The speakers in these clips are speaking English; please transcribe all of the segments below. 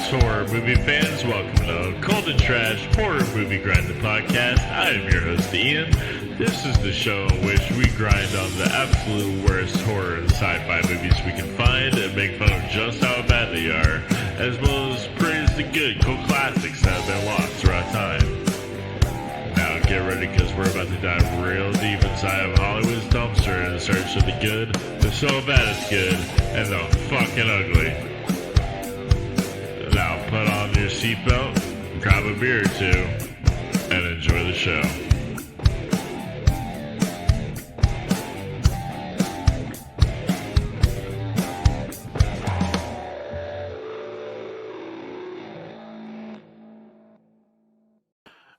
horror movie fans. Welcome to Cold and Trash Horror Movie Grind the Podcast. I am your host, Ian. This is the show in which we grind on the absolute worst horror and sci-fi movies we can find and make fun of just how bad they are, as well as praise the good, cool classics that have been lost throughout time. Now get ready, because we're about to dive real deep inside of Hollywood's dumpster in search of the good, the so bad it's good, and the fucking ugly. Now put on your seatbelt, grab a beer or two, and enjoy the show.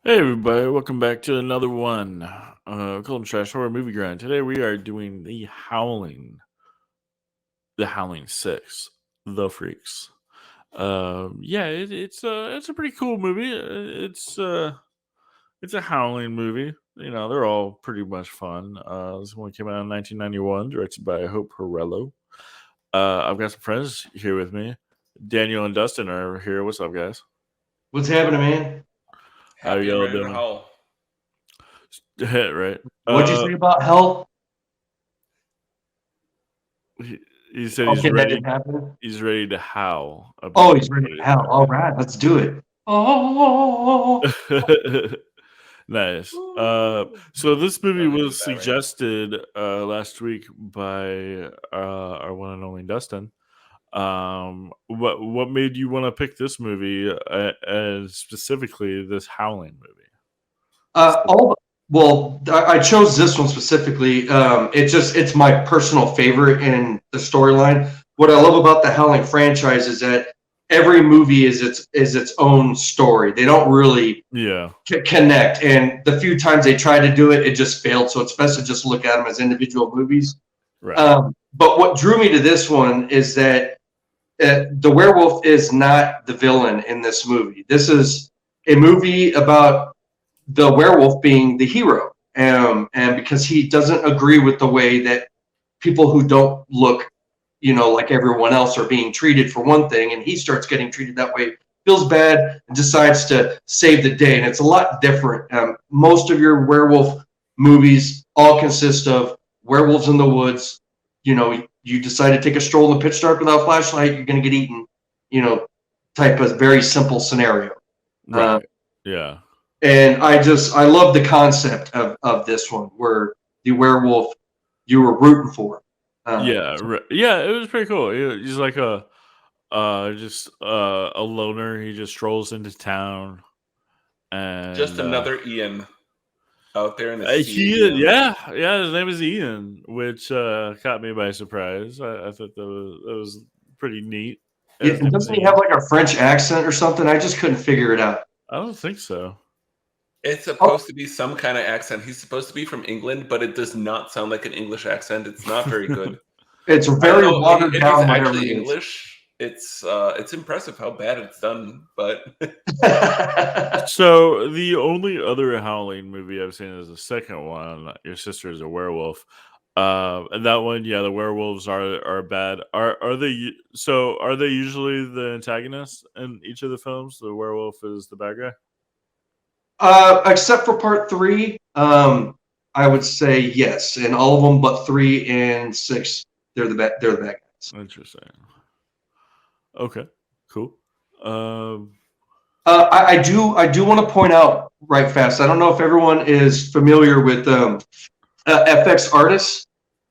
Hey everybody, welcome back to another one, Cold and Trash Horror Movie Grind. Today we are doing the Howling 6, The Freaks. It's a pretty cool movie. It's a Howling movie. You know, they're all pretty much fun. This one came out in 1991, directed by Hope Perello. I've got some friends here with me. Daniel and Dustin are here. What's up, guys? What's happening, man? How are y'all doing? Right. What'd you say about hell? He said he's That ready. didn't happen. He's ready to howl. Oh, he's ready to howl. All right, let's do it. Oh. Nice. So this movie was suggested last week by our one and only Dustin. What made you want to pick this movie, and specifically this Howling movie? I chose this one specifically. It's my personal favorite in the storyline. What I love about the Howling franchise is that every movie is its own story. They don't really connect, and the few times they tried to do it, it just failed. So it's best to just look at them as individual movies. Right. But what drew me to this one is that the werewolf is not the villain in this movie. This is a movie about the werewolf being the hero, and because he doesn't agree with the way that people who don't look, like everyone else are being treated, for one thing, and he starts getting treated that way, feels bad, and decides to save the day. And it's a lot different. Most of your werewolf movies all consist of werewolves in the woods. You decide to take a stroll in the pitch dark without a flashlight, you're going to get eaten, type of very simple scenario. Right. Yeah. And I love the concept of this one, where the werewolf you were rooting for. It was pretty cool. He's like a loner. He just strolls into town, and just another Ian out there in the sea. His name is Ian, which caught me by surprise. I thought that was pretty neat. Doesn't he have like a French accent or something? I just couldn't figure it out. I don't think so. It's supposed to be some kind of accent. He's supposed to be from England, but it does not sound like an English accent. It's not very good. It's very watered down. It's actually English. It's impressive how bad it's done, but So the only other Howling movie I've seen is the second one, Your Sister is a Werewolf. And that one, the werewolves are bad. Are they usually the antagonists in each of the films? The werewolf is the bad guy? Except for part 3, I would say yes. In all of them but 3 and 6, they're the bad guys. Interesting. Okay, cool. I do want to point out right fast. I don't know if everyone is familiar with FX artists,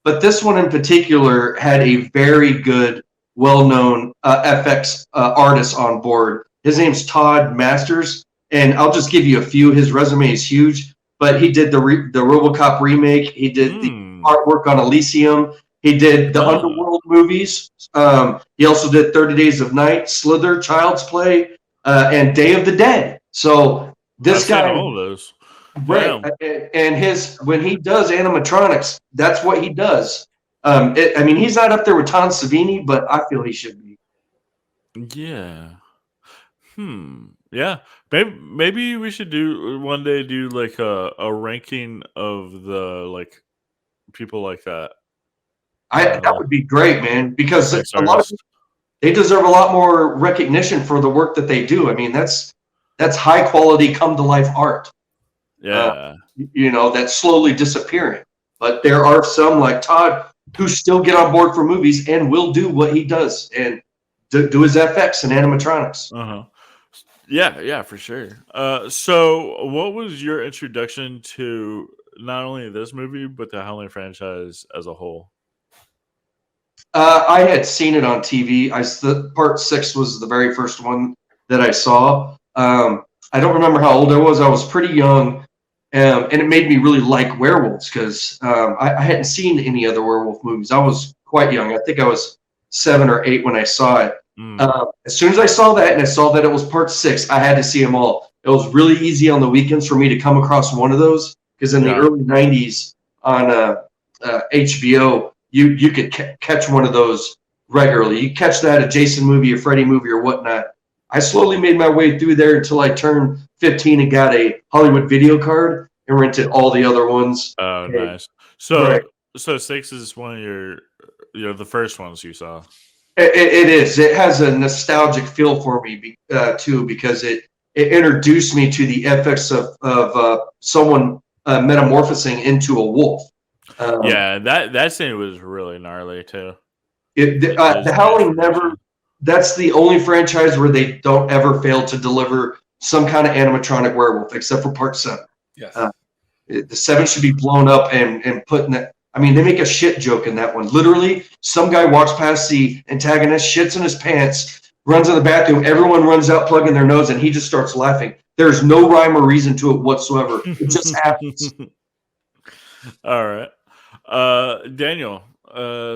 but this one in particular had a very good, well-known FX artist on board. His name's Todd Masters, and I'll just give you a few. His resume is huge, but he did the RoboCop remake. He did the artwork on Elysium. He did the Underworld movies. He also did 30 Days of Night, Slither, Child's Play, and Day of the Dead. So this guy, all of those, right? And when he does animatronics, that's what he does. He's not up there with Tom Savini, but I feel he should be. Yeah. Yeah. Maybe we should do like a ranking of the like people like that. That would be great, man, because a lot of they deserve a lot more recognition for the work that they do. I mean, that's high quality come to life art. Yeah. That's slowly disappearing. But there are some like Todd who still get on board for movies and will do what he does and do his FX and animatronics. Uh-huh. Yeah, for sure. So what was your introduction to not only this movie but the Howling franchise as a whole? I had seen it on TV. Part 6 was the very first one that I saw. I don't remember how old I was. I was pretty young, and it made me really like werewolves because I hadn't seen any other werewolf movies. I was quite young. I think I was 7 or 8 when I saw it. As soon as I saw that, and I saw that it was part 6, I had to see them all. It was really easy on the weekends for me to come across one of those because in the early 90s on HBO, you could catch one of those regularly. You catch that a Jason movie, a Freddy movie, or whatnot. I slowly made my way through there until I turned 15 and got a Hollywood video card and rented all the other ones. Oh, nice. So, Right. so 6 is one of your the first ones you saw. It is. It has a nostalgic feel for me too, because it introduced me to the effects of someone metamorphosing into a wolf. Yeah, that scene was really gnarly too. The Howling never. That's the only franchise where they don't ever fail to deliver some kind of animatronic werewolf, except for Part 7. Yes. The 7 should be blown up and put in that. I mean, they make a shit joke in that one. Literally, some guy walks past the antagonist, shits in his pants, runs in the bathroom. Everyone runs out, plugging their nose, and he just starts laughing. There's no rhyme or reason to it whatsoever. It just happens. All right. Daniel,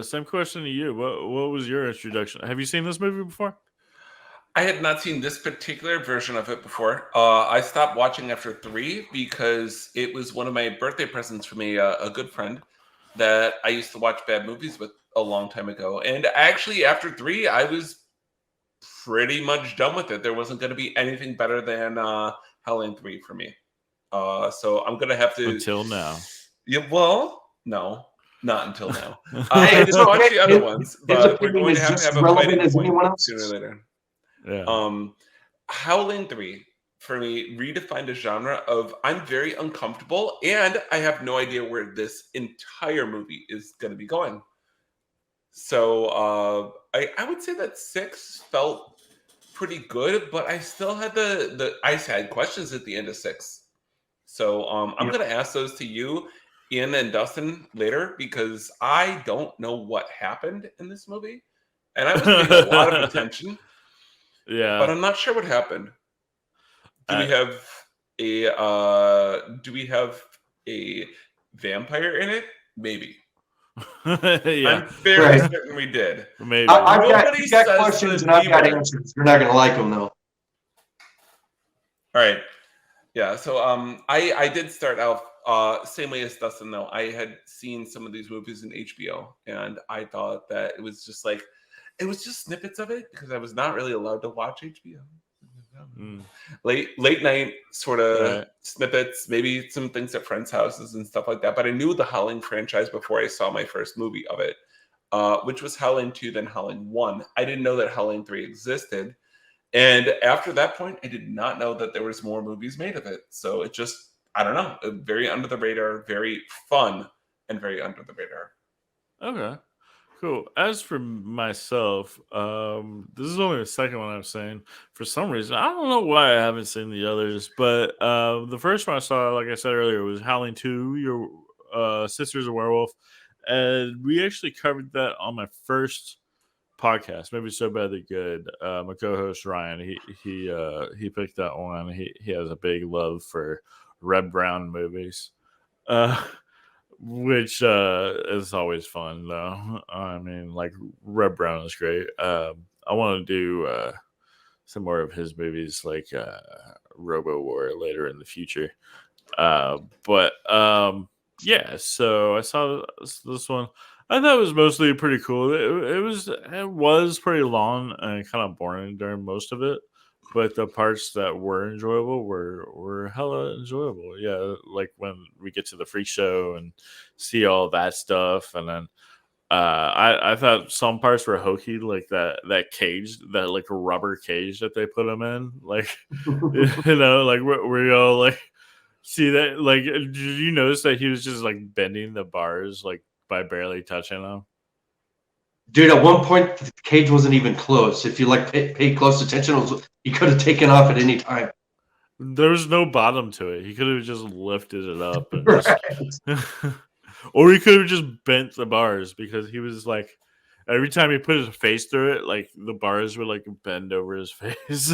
same question to you. What was your introduction? Have you seen this movie before? I had not seen this particular version of it before. I stopped watching after 3 because it was one of my birthday presents from a good friend that I used to watch bad movies with a long time ago. And actually, after 3, I was pretty much done with it. There wasn't going to be anything better than Howling 3 for me. So I'm going to have to... Until now. Yeah, well, no. Not until now. I didn't watch the other ones, but we're going to have a fighting point sooner or later. Yeah. Howling 3 for me redefined a genre of I'm very uncomfortable and I have no idea where this entire movie is going to be going. So I would say that 6 felt pretty good, but I still had I had questions at the end of 6. So I'm going to ask those to you, Ian and Dustin, later because I don't know what happened in this movie, and I was paying a lot of attention. Yeah, but I'm not sure what happened. Do we have a vampire in it? Maybe. Yeah. I'm very certain we did. Maybe. I've got questions and I've got answers. You're not going to like them though. All right. Yeah. So I did start out same way as Dustin though. I had seen some of these movies in HBO and I thought that it was just snippets of it because I was not really allowed to watch HBO. Late night sort of snippets, maybe some things at friends' houses and stuff like that. But I knew the Howling franchise before I saw my first movie of it, which was Howling 2, then Howling 1. I didn't know that Howling 3 existed. And after that point, I did not know that there was more movies made of it. So it just, I don't know, very under the radar, very fun, and very under the radar. Okay. Cool. As for myself, this is only the second one I've seen. For some reason, I don't know why I haven't seen the others, but the first one I saw, like I said earlier, was Howling 2, Your Sister's a Werewolf. And we actually covered that on my first podcast, Maybe So Bad That Good. My co-host Ryan, he picked that one. He has a big love for Red Brown movies. Which is always fun though. I mean, like Red Brown is great. I want to do some more of his movies, like Robo War, later in the future. But yeah. So I saw this one. I thought it was mostly pretty cool. It was pretty long and kind of boring during most of it. But the parts that were enjoyable were hella enjoyable. Yeah, like when we get to the freak show and see all that stuff. And then I thought some parts were hokey, like that cage, that like rubber cage that they put him in, like like where you all like see that, like did you notice that he was just like bending the bars like by barely touching them? Dude, at one point the cage wasn't even close. If you like paid close attention, you could have taken off at any time. There was no bottom to it. He could have just lifted it up and Right. just or he could have just bent the bars, because he was like every time he put his face through it, like the bars would like bend over his face.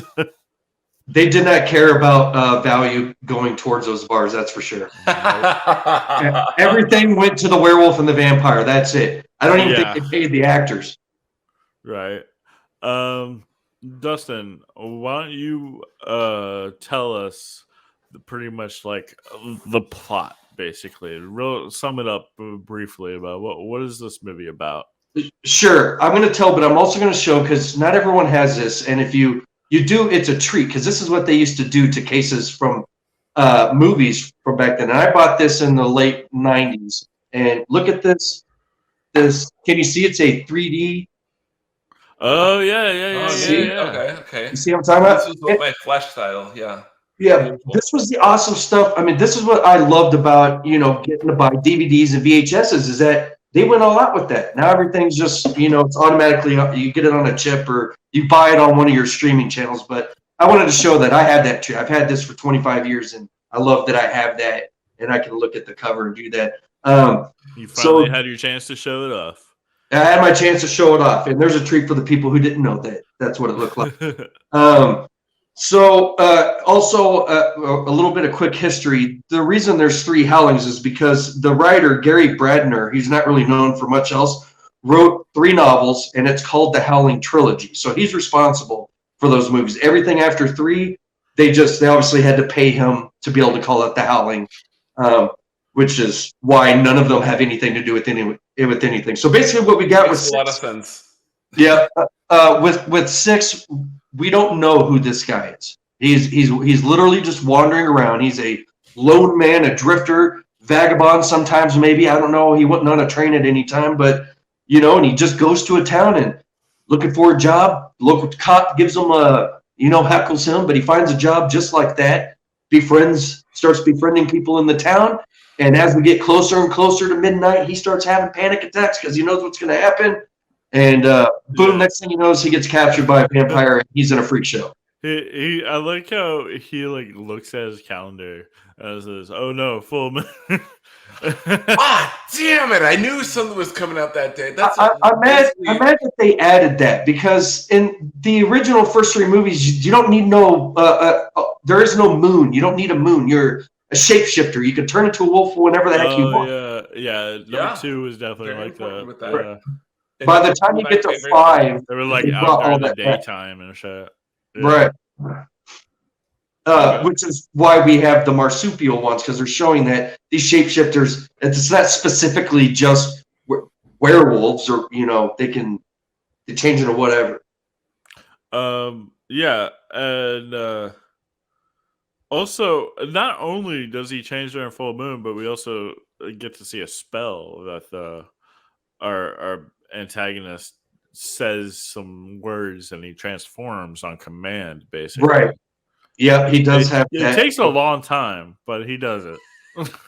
They did not care about value going towards those bars, that's for sure. Everything went to the werewolf and the vampire. That's it. I don't even think they paid the actors. Right. Dustin, why don't you tell us pretty much like the plot, basically. Sum it up briefly about what is this movie about? Sure, I'm going to tell, but I'm also going to show, because not everyone has this, and if you do, it's a treat, because this is what they used to do to cases from movies from back then. And I bought this in the late 90s, and look at this. Can you see it's a 3D? Oh yeah. Okay. You see what I'm talking about? This is with my flash style, yeah. Yeah, Beautiful. this was the awesome stuff. I mean, this is what I loved about, getting to buy DVDs and VHSs, is that they went all out with that. Now everything's just, it's automatically, you get it on a chip or you buy it on one of your streaming channels. But I wanted to show that I had that too. I've had this for 25 years, and I love that I have that, and I can look at the cover and do that. You finally had your chance to show it off. I had my chance to show it off, and there's a treat for the people who didn't know that. That's what it looked like. Also, a little bit of quick history. The reason there's 3 Howlings is because the writer, Gary Bradner, he's not really known for much else, wrote 3 novels, and it's called the Howling Trilogy. So he's responsible for those movies. Everything after 3, they obviously had to pay him to be able to call it the Howling, which is why none of them have anything to do with anything. So basically what we got Makes was a lot of sense. Yeah, with 6, we don't know who this guy is. He's literally just wandering around. He's a lone man, a drifter, vagabond sometimes, maybe. I don't know. He wasn't on a train at any time, but and he just goes to a town and looking for a job. Local cop gives him heckles him, but he finds a job just like that. Starts befriending people in the town, and as we get closer and closer to midnight, he starts having panic attacks because he knows what's going to happen. And boom! Next thing he knows, he gets captured by a vampire, and he's in a freak show. I like how he like looks at his calendar and says, "Oh no, full moon." Damn it! I knew something was coming out that day. I'm mad that they added that, because in the original first 3 movies, you don't need there is no moon. You don't need a moon. You're a shapeshifter. You can turn into a wolf whenever the heck you want. Yeah. Number 2 was definitely like that. With that. By the time you get to 5, they were like out there in the daytime and shit. Yeah. Right. Which is why we have the marsupial ones, because they're showing that these shapeshifters, it's not specifically just werewolves, or they change into whatever. Yeah, and also not only does he change during full moon, but we also get to see a spell that our antagonist says some words and he transforms on command, basically. Right. Yeah, he does have that. It takes a long time, but he does it.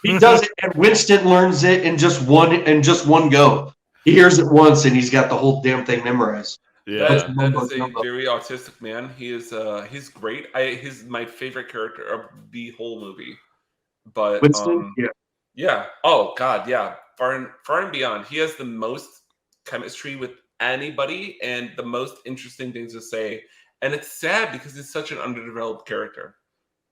He does it, and Winston learns it in just one go. He hears it once, and he's got the whole damn thing memorized. Yeah, that is a very autistic man. He is he's great. He's my favorite character of the whole movie. But Winston, yeah. Oh God, yeah. Far and beyond. He has the most chemistry with anybody and the most interesting things to say. And it's sad because he's such an underdeveloped character.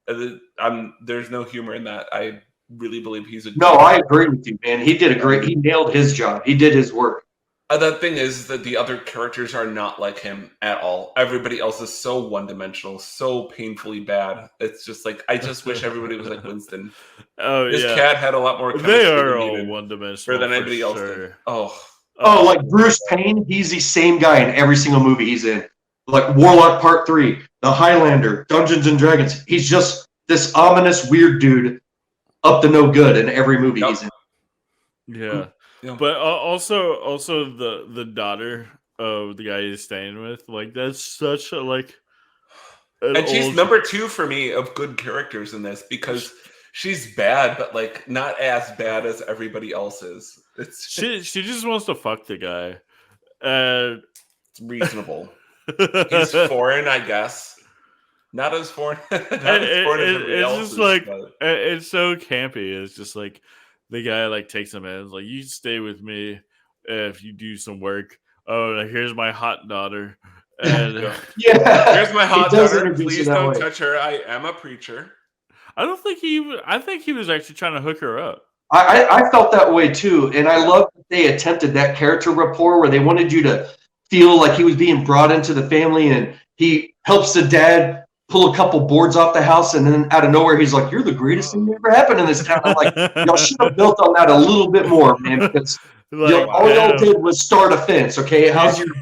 There's no humor in that. I really believe he's a... No, I agree with you, man. He nailed his job. He did his work. The thing is that the other characters are not like him at all. Everybody else is so one-dimensional, so painfully bad. It's just like, I just wish everybody was like Winston. This cat had a lot more chemistry. They are all one-dimensional than anybody else did. Oh, like Bruce Payne, he's the same guy in every single movie he's in. Like Warlock Part 3, The Highlander, Dungeons and Dragons. He's just this ominous, weird dude up to no good in every movie he's in. Yeah. But also the daughter of the guy he's staying with, like that's such a and she's number 2 for me of good characters in this because she's bad, but like not as bad as everybody else is. She just wants to fuck the guy, and it's reasonable. He's foreign, I guess. Not as foreign. Not as foreign as everybody else. It's just like it's so campy. It's just like the guy like takes him in. It's like, you stay with me if you do some work. Oh, here's my hot daughter. And here's my hot daughter. Please don't touch her. I am a preacher. I think he was actually trying to hook her up. I felt that way too, and I love that they attempted that character rapport where they wanted you to feel like he was being brought into the family, and he helps the dad pull a couple boards off the house, and then out of nowhere he's like, "You're the greatest thing that ever happened in this town." I'm like, y'all should have built on that a little bit more, man, because all y'all did was start a fence. Okay,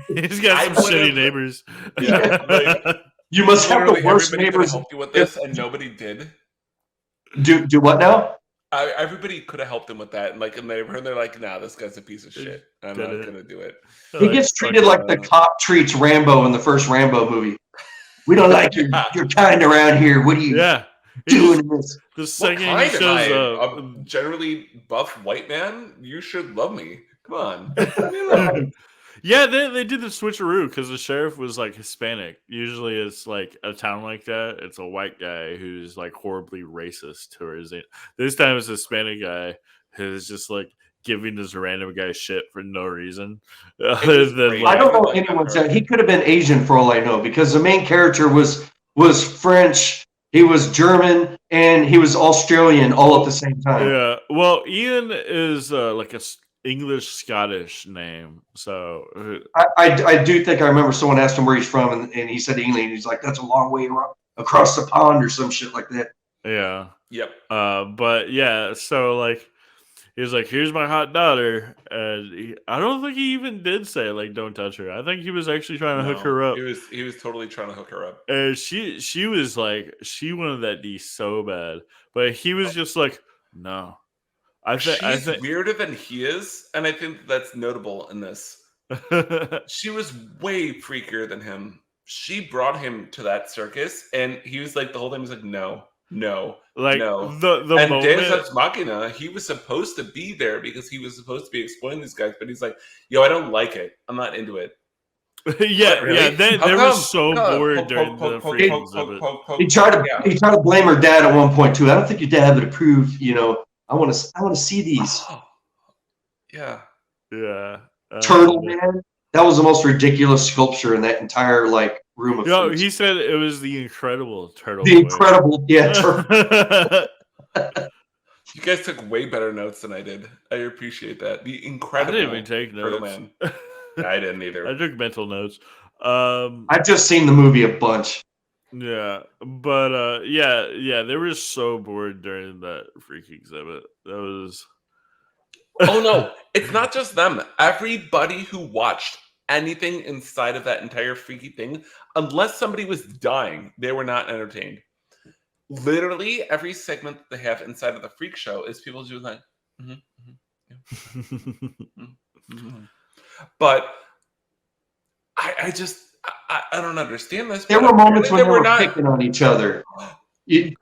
he's got some shitty neighbors. Yeah, you must have the worst neighbors. Help you with this, and nobody did. Do what now? Everybody could have helped him with that, and like in the neighborhood, they're like, "Nah, this guy's a piece of shit. I'm not gonna do it." He gets treated like the cop treats Rambo in the first Rambo movie. We don't like your kind around here. What are you doing in this? The second he shows up, a generally buff white man, you should love me. Come on. Yeah, they did the switcheroo because the sheriff was like Hispanic. Usually it's like a town like that, it's a white guy who's like horribly racist towards it. This time it's a Hispanic guy who's just like giving this random guy shit for no reason. I don't know anyone's he could have been Asian for all I know, because the main character was French, he was German, and he was Australian all at the same time. Yeah, well, Ian is like a English Scottish name, so I do think I remember someone asked him where he's from, and he said England. He's like, that's a long way across the pond or some shit like that. Yeah. Yep. But yeah, so like he was like, here's my hot daughter, and I don't think he even did say like, don't touch her. I think he was actually trying to hook her up. He was totally trying to hook her up. And she was like, she wanted that D so bad, but he was just like, no. She's weirder than he is, and I think that's notable in this. She was way freakier than him. She brought him to that circus, and he was like, the whole time he was like, no. Like, no. The and moment... Deus Ex Machina, he was supposed to be there because he was supposed to be exploiting these guys, but he's like, yo, I don't like it. I'm not into it. Yeah, really? Yeah, they were so bored during the freaking exhibit. He tried to blame her dad at one point too. I don't think your dad would approve, I want to see these. Yeah. Turtle Man. That was the most ridiculous sculpture in that entire room of. No, he said it was the Incredible Turtle. The Incredible, Turtle. You guys took way better notes than I did. I appreciate that. The Incredible. I didn't even take notes. Man. I didn't either. I took mental notes. I've just seen the movie a bunch. Yeah, but they were so bored during that freak exhibit. That was. Oh no, it's not just them. Everybody who watched anything inside of that entire freaky thing, unless somebody was dying, they were not entertained. Literally, every segment that they have inside of the freak show is people just like, But I just. I don't understand this. There were moments when they were picking on each other. But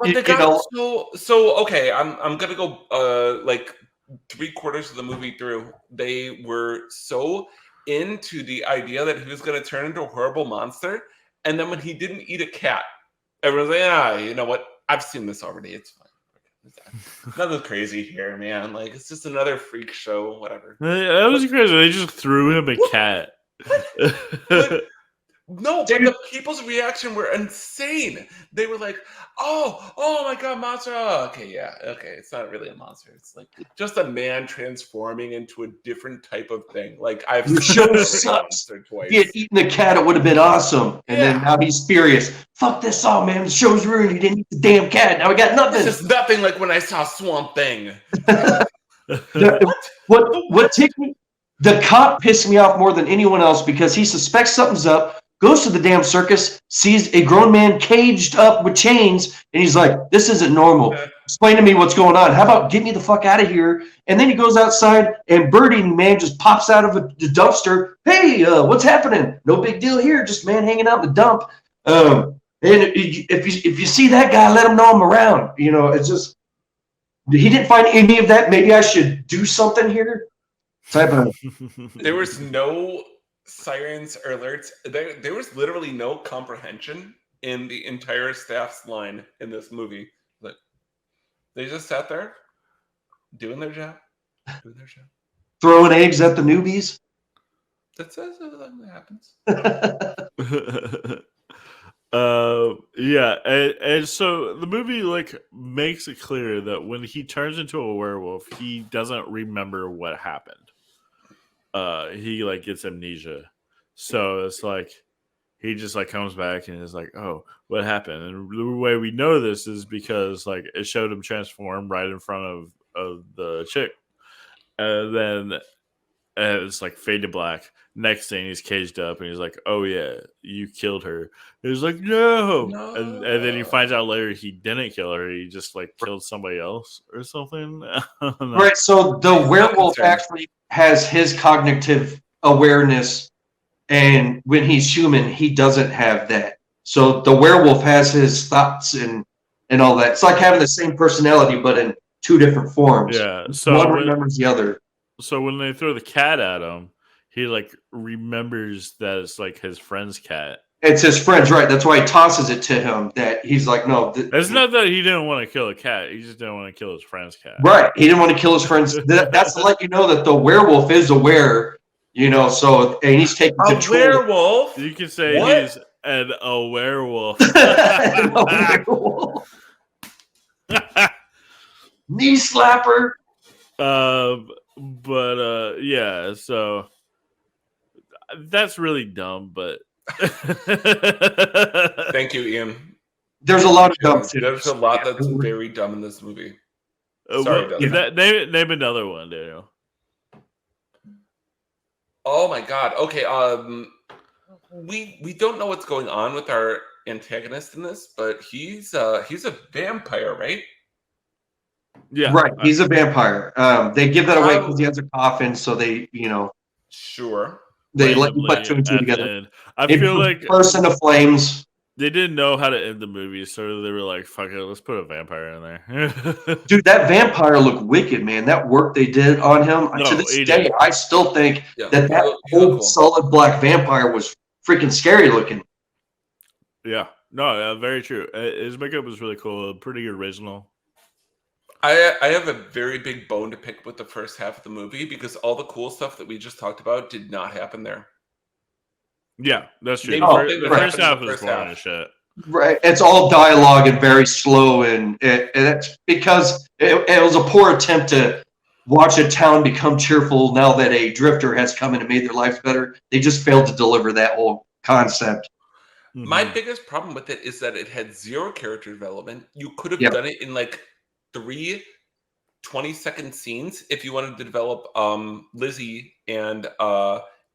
they got so okay. I'm gonna go 3/4 of the movie through. They were so into the idea that he was gonna turn into a horrible monster, and then when he didn't eat a cat, everyone's like, you know what? I've seen this already. It's fine. Nothing crazy here, man. Like it's just another freak show, whatever. That was crazy. They just threw him a cat. No, but the people's reaction were insane. They were like, oh my god, monster. Oh, okay, it's not really a monster. It's like just a man transforming into a different type of thing. Like I've the show sucks. If he had eaten the cat, it would have been awesome. And then now he's furious. Fuck this all, man. The show's ruined. He didn't eat the damn cat. Now we got nothing. This is nothing like when I saw Swamp Thing. What ticked me? The cop pissed me off more than anyone else because he suspects something's up. Goes to the damn circus, sees a grown man caged up with chains, and he's like, this isn't normal. explain to me what's going on. How about get me the fuck out of here? And then he goes outside, and Birdie man just pops out of the dumpster. Hey, what's happening? No big deal here. Just man hanging out in the dump. And if you see that guy, let him know I'm around. You know, it's just he didn't find any of that. Maybe I should do something here. Type of. There was no sirens or alerts. There was literally no comprehension in the entire staff's line in this movie. Like, they just sat there doing their job. Throwing eggs at the newbies. That happens. Yeah, and so the movie like makes it clear that when he turns into a werewolf, he doesn't remember what happened. He like gets amnesia, so it's like he just like comes back and is like, "Oh, what happened?" And the way we know this is because like it showed him transform right in front of the chick, and then it's like fade to black. Next thing, he's caged up, and he's like, "Oh yeah, you killed her." He's like, "No," and then he finds out later he didn't kill her. He just like killed somebody else or something. Right. So the werewolf actually has his cognitive awareness, and when he's human, he doesn't have that. So the werewolf has his thoughts and all that. It's like having the same personality, but in two different forms. Yeah. So one remembers the other. So when they throw the cat at him, he like remembers that it's like his friend's cat. It's his friend's, right? That's why he tosses it to him. That he's like, no. It's not that he didn't want to kill a cat. He just didn't want to kill his friend's cat. Right. He didn't want to kill his friends. That's to let you know that the werewolf is aware. You know, so and he's taking control. A werewolf. You can say he's a werewolf. A werewolf. Knee slapper. But yeah, so that's really dumb, but thank you, Ian. There's a lot of dumb shit. There's a lot that's very dumb in this movie. Sorry, Dustin. Name another one, Daniel. Oh my god. Okay, we don't know what's going on with our antagonist in this, but he's a vampire, right? Yeah, right. He's a vampire. They give that away because he has a coffin, so they, you know, sure, they let you put two and two together. I feel like burst into flames. They didn't know how to end the movie, so they were like, "Fuck it, let's put a vampire in there." Dude, that vampire looked wicked, man. That work they did on him to this day, I still think that old solid black vampire was freaking scary looking. Yeah, no, very true. His makeup was really cool, pretty original. I have a very big bone to pick with the first half of the movie because all the cool stuff that we just talked about did not happen there. Yeah, that's true. The first half was boring as shit. Right, it's all dialogue and very slow, and that's because it was a poor attempt to watch a town become cheerful now that a drifter has come in and made their lives better. They just failed to deliver that whole concept. Mm-hmm. My biggest problem with it is that it had zero character development. You could have done it in like 3 20-second scenes if you wanted to develop Lizzie and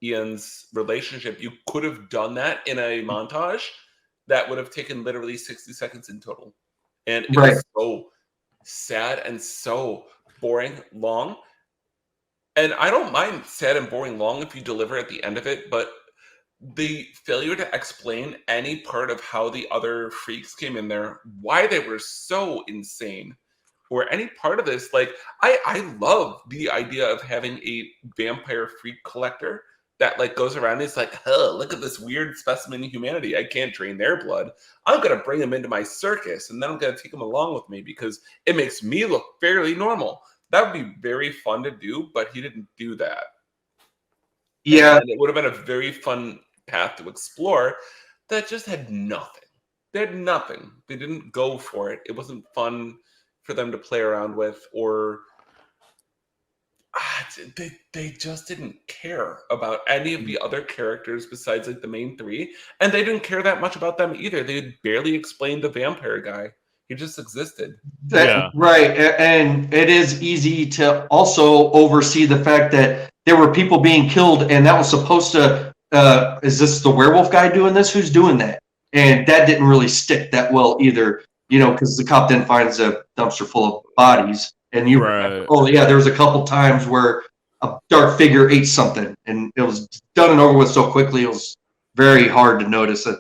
Ian's relationship. You could have done that in a montage that would have taken literally 60 seconds in total. And it was so sad and so boring, long. And I don't mind sad and boring long if you deliver at the end of it, but the failure to explain any part of how the other freaks came in there, why they were so insane, or any part of this, like I love the idea of having a vampire freak collector that like goes around and is like, oh, look at this weird specimen of humanity. I can't drain their blood. I'm gonna bring them into my circus, and then I'm gonna take them along with me because it makes me look fairly normal. That would be very fun to do, but he didn't do that. Yeah, and it would have been a very fun path to explore that just had nothing. They had nothing. They didn't go for it. It wasn't fun for them to play around with, or they just didn't care about any of the other characters besides like the main 3, and they didn't care that much about them either. They had barely explained the vampire guy. He just existed. Right, and it is easy to also oversee the fact that there were people being killed, and that was supposed to is this the werewolf guy doing this? Who's doing that? And that didn't really stick that well either. because the cop then finds a dumpster full of bodies, and you remember, oh yeah, there was a couple times where a dark figure ate something, and it was done and over with so quickly, it was very hard to notice it.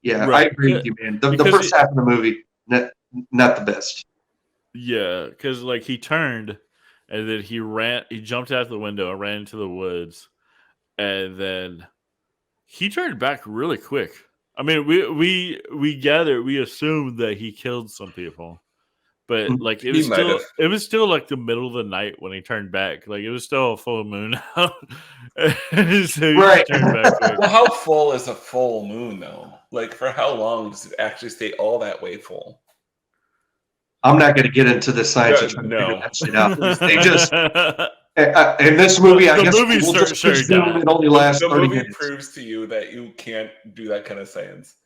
Yeah, I agree with you, man. The first half of the movie, not the best. Yeah, because like he turned, and then he jumped out the window and ran into the woods, and then he turned back really quick. I mean, we assumed that he killed some people, but like it was still like the middle of the night when he turned back. Like it was still a full moon out. So right. Turned back quick. Well, how full is a full moon though? Like for how long does it actually stay all that way full? I'm not going to get into the science of trying to figure that shit out. They just in this movie, I guess we'll just presume it only lasts 30 minutes. The movie proves to you that you can't do that kind of science.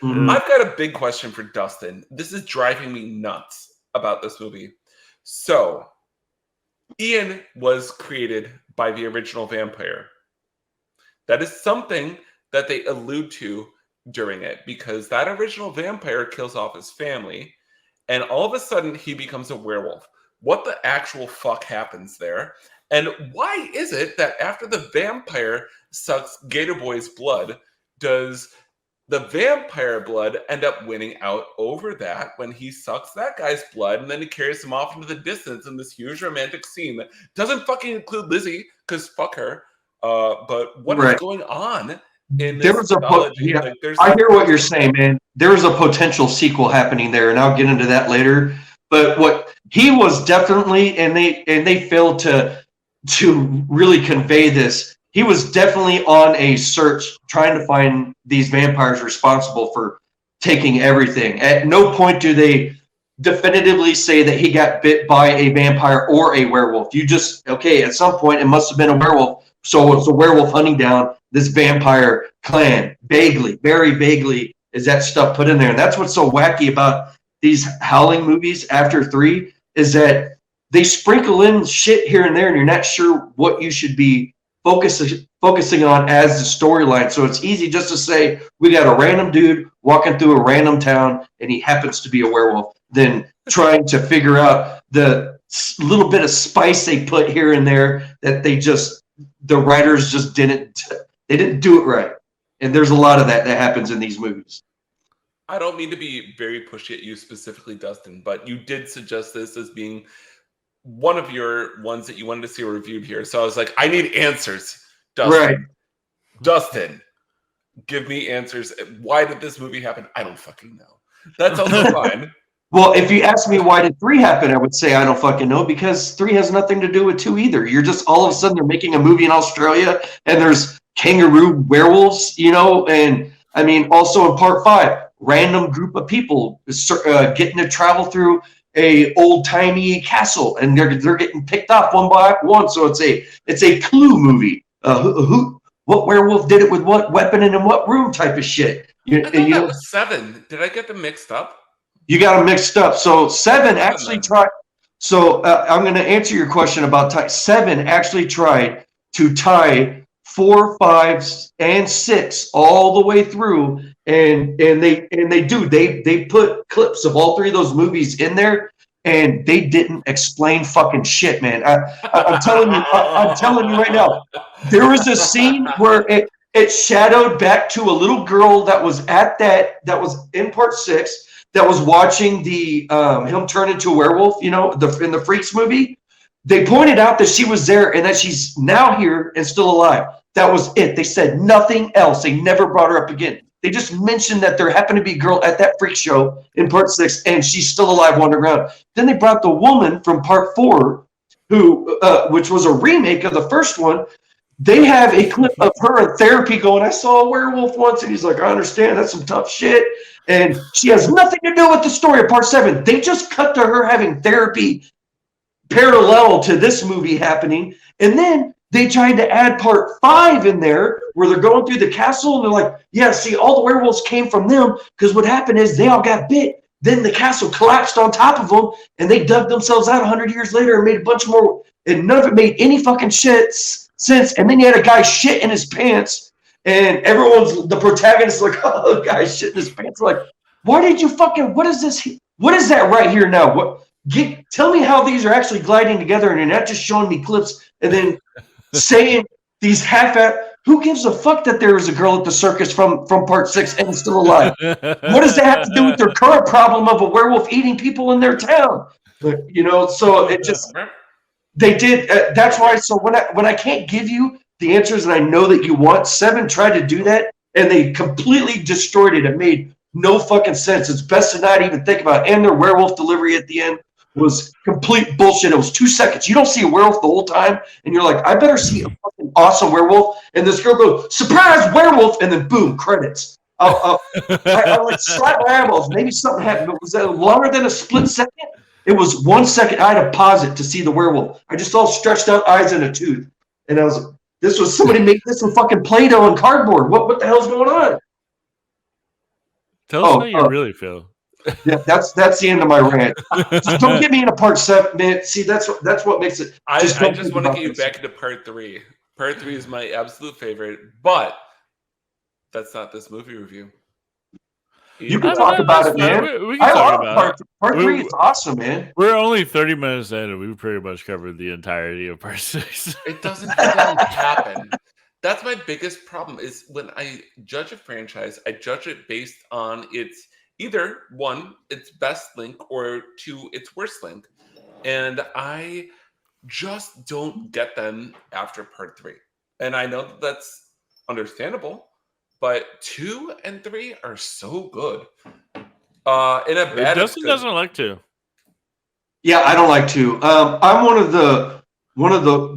Mm-hmm. I've got a big question for Dustin. This is driving me nuts about this movie. So, Ian was created by the original vampire. That is something that they allude to during it, because that original vampire kills off his family, and all of a sudden he becomes a werewolf. What the actual fuck happens there? And why is it that after the vampire sucks Gator Boy's blood, does the vampire blood end up winning out over that when he sucks that guy's blood, and then he carries him off into the distance in this huge romantic scene that doesn't fucking include Lizzie, because fuck her. But what is going on in this mythology? I hear what you're saying, man. There was a potential sequel happening there, and I'll get into that later. But what he was definitely, and they failed to really convey this. He was definitely on a search trying to find these vampires responsible for taking everything. At no point do they definitively say that he got bit by a vampire or a werewolf. You just, at some point it must have been a werewolf. So it's a werewolf hunting down this vampire clan. Vaguely, very vaguely is that stuff put in there. And that's what's so wacky about these Howling movies after 3 is that they sprinkle in shit here and there, and you're not sure what you should be focusing on as the storyline. So it's easy just to say we got a random dude walking through a random town and he happens to be a werewolf, than trying to figure out the little bit of spice they put here and there that the writers just didn't do it right. And there's a lot of that happens in these movies. I don't mean to be very pushy at you specifically, Dustin, but you did suggest this as being one of your ones that you wanted to see reviewed here. So I was like, I need answers, Dustin. Right. Dustin, give me answers. Why did this movie happen? I don't fucking know. That's also fine. Well, if you ask me why did 3 happen, I would say I don't fucking know, because 3 has nothing to do with 2 either. You're just all of a sudden they're making a movie in Australia and there's kangaroo werewolves, and I mean, also in part 5, random group of people getting to travel through a old-timey castle, and they're getting picked off one by one. So it's a Clue movie. What werewolf did it with what weapon and in what room type of shit. I thought that was 7. Did I get them mixed up? You got them mixed up. So 7 actually tried. So I'm going to answer your question about 7 actually tried to tie 4, 5, and 6 all the way through, and they put clips of all 3 of those movies in there, and they didn't explain fucking shit, man. I'm telling you right now, there was a scene where it shadowed back to a little girl that was that was in part 6 that was watching him turn into a werewolf, in the Freaks movie. They pointed out that she was there and that she's now here and still alive. That was it. They said nothing else. They never brought her up again. They just mentioned that there happened to be a girl at that freak show in part 6, and she's still alive wandering around. Then they brought the woman from part 4, which was a remake of the first one. They have a clip of her in therapy going, I saw a werewolf once, and he's like, I understand, that's some tough shit. And she has nothing to do with the story of part 7. They just cut to her having therapy parallel to this movie happening. And then they tried to add part 5 in there where they're going through the castle and they're like, yeah, see, all the werewolves came from them because what happened is they all got bit. Then the castle collapsed on top of them and they dug themselves out 100 years later and made a bunch more. And none of it made any fucking sense. And then you had a guy shit in his pants and the protagonist is like, oh, the guy shit in his pants. Like, what is this? What is that right here now? Tell me how these are actually gliding together, and you're not just showing me clips and then saying these Who gives a fuck that there was a girl at the circus from part 6 and still alive? What does that have to do with their current problem of a werewolf eating people in their town? So it just they did. That's why. So when I can't give you the answers and I know that you want, 7 tried to do that and they completely destroyed it. It made no fucking sense. It's best to not even think about it. And their werewolf delivery at the end was complete bullshit. It was 2 seconds. You don't see a werewolf the whole time, and you're like, I better see a fucking awesome werewolf. And this girl goes, surprise werewolf, and then boom, credits. I like slap my eyeballs. Maybe something happened. Was that longer than a split second? It was 1 second. I had to pause it to see the werewolf. I just saw stretched out eyes and a tooth, and I was. This was somebody made this with fucking Play-Doh and cardboard. What the hell's going on? Tell us how you really feel. Yeah, that's the end of my rant. Just don't get me into part 7, man. See, that's what makes it. I just want to get you back into part 3. Part 3 is my absolute favorite, but that's not this movie review. You can talk about it, man. We can talk about it. Part 3 is awesome, man. We're only 30 minutes in, and we've pretty much covered the entirety of part 6. It doesn't happen. That's my biggest problem is when I judge a franchise, I judge it based on its either 1, its best link, or 2, its worst link. And I just don't get them after part 3. And I know that's understandable. But 2 and 3 are so good. In a bad. Dustin doesn't like 2. Yeah, I don't like 2. I'm one of the.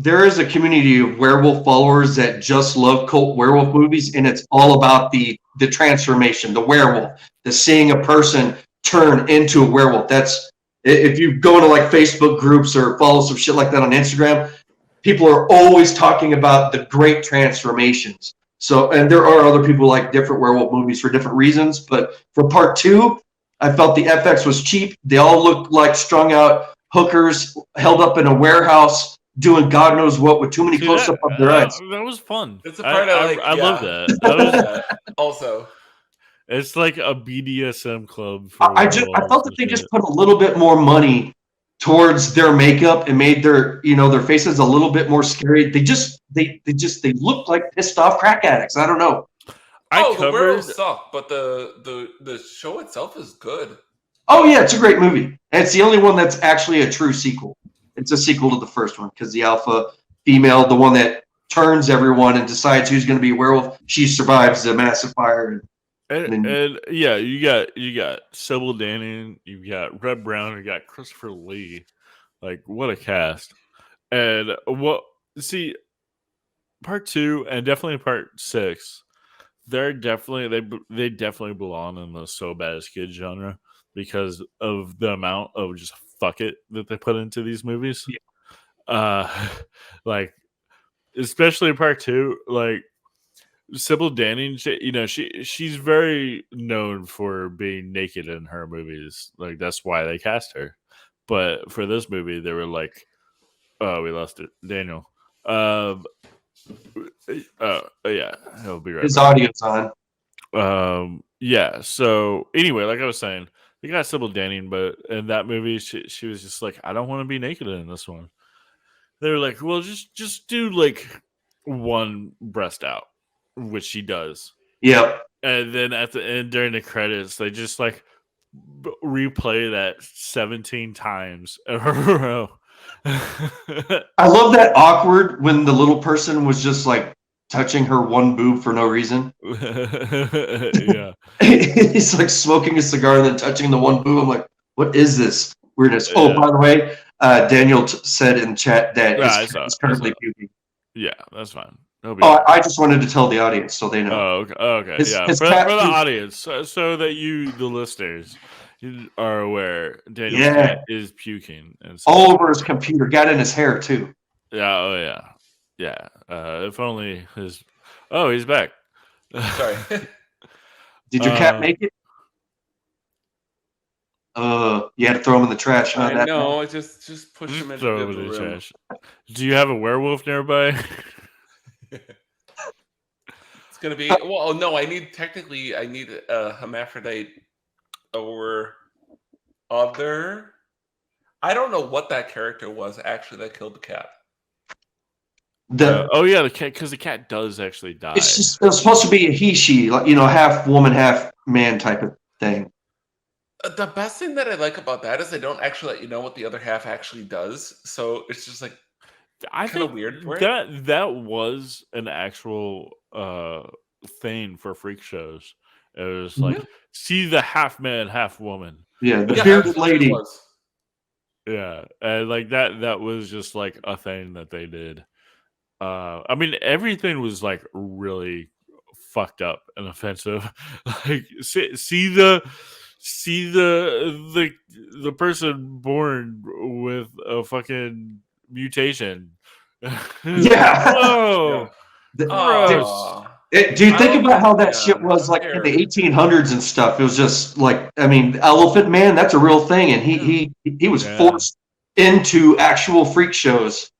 There is a community of werewolf followers that just love cult werewolf movies, and it's all about the transformation, the werewolf, the seeing a person turn into a werewolf. That's if you go into like Facebook groups or follow some shit like that on Instagram, people are always talking about the great transformations. So, and there are other people like different werewolf movies for different reasons, but for part 2, I felt the FX was cheap. They all looked like strung out hookers held up in a warehouse doing God knows what with too many close-up of their eyes. That was fun. It's a part I love that. Also, it's like a BDSM club. I felt that they just put a little bit more money towards their makeup and made their faces a little bit more scary. They look like pissed off crack addicts. I don't know. The werewolves suck, but the show itself is good. Oh yeah, it's a great movie. And it's the only one that's actually a true sequel. It's a sequel to the first one because the alpha female, the one that turns everyone and decides who's going to be a werewolf, she survives the massive fire. And yeah, you got Sybil Danning, you got Red Brown, you got Christopher Lee. Like, what a cast! And part 2 and definitely part 6, they definitely belong in the so bad as kids genre because of the amount of just fuck it that they put into these movies. Yeah. Like, especially part 2, like. Sybil Danning, she's very known for being naked in her movies. Like, that's why they cast her. But for this movie, they were like, "Oh, we lost it, Daniel." Yeah, he'll be right. His audio's on. Yeah. So anyway, like I was saying, they got Sybil Danning, but in that movie, she was just like, "I don't want to be naked in this one." They were like, "Well, just do like one breast out." Which she does. Yep. And then at the end, during the credits, they just like replay that 17 times in a row. I love that awkward when the little person was just like touching her one boob for no reason. Yeah. He's like smoking a cigar and then touching the one boob. I'm like, what is this weirdness? Yeah. Oh, by the way, Daniel said in chat that he's currently puking. Yeah, that's fine. I just wanted to tell the audience so they know. Oh, okay. His for the audience, so that you, the listeners, are aware. Daniel's cat is puking. And all over his computer. Got in his hair, too. Yeah, oh, yeah. Yeah. If only his... Oh, he's back. Sorry. Did your cat make it? You had to throw him in the trash. Huh? I know. I just push him into the trash. Do you have a werewolf nearby? It's gonna be no. I need a hermaphrodite or other. I don't know what that character was actually that killed the cat. The cat, because the cat does actually die. It's supposed to be a he/she, like, half woman, half man type of thing. The best thing that I like about that is they don't actually let you know what the other half actually does. So it's just like kind of weird for it. That was an actual thing for freak shows. It was like, see the half man, half woman. Yeah, the bearded lady. Yeah, and like that was just like a thing that they did. I mean, everything was like really fucked up and offensive. Like, see the person born with a fucking mutation. Yeah. Whoa. Gross. Dude, think about how that shit was like in the 1800s and stuff. It was just like, I mean, Elephant Man, that's a real thing, and he was forced into actual freak shows.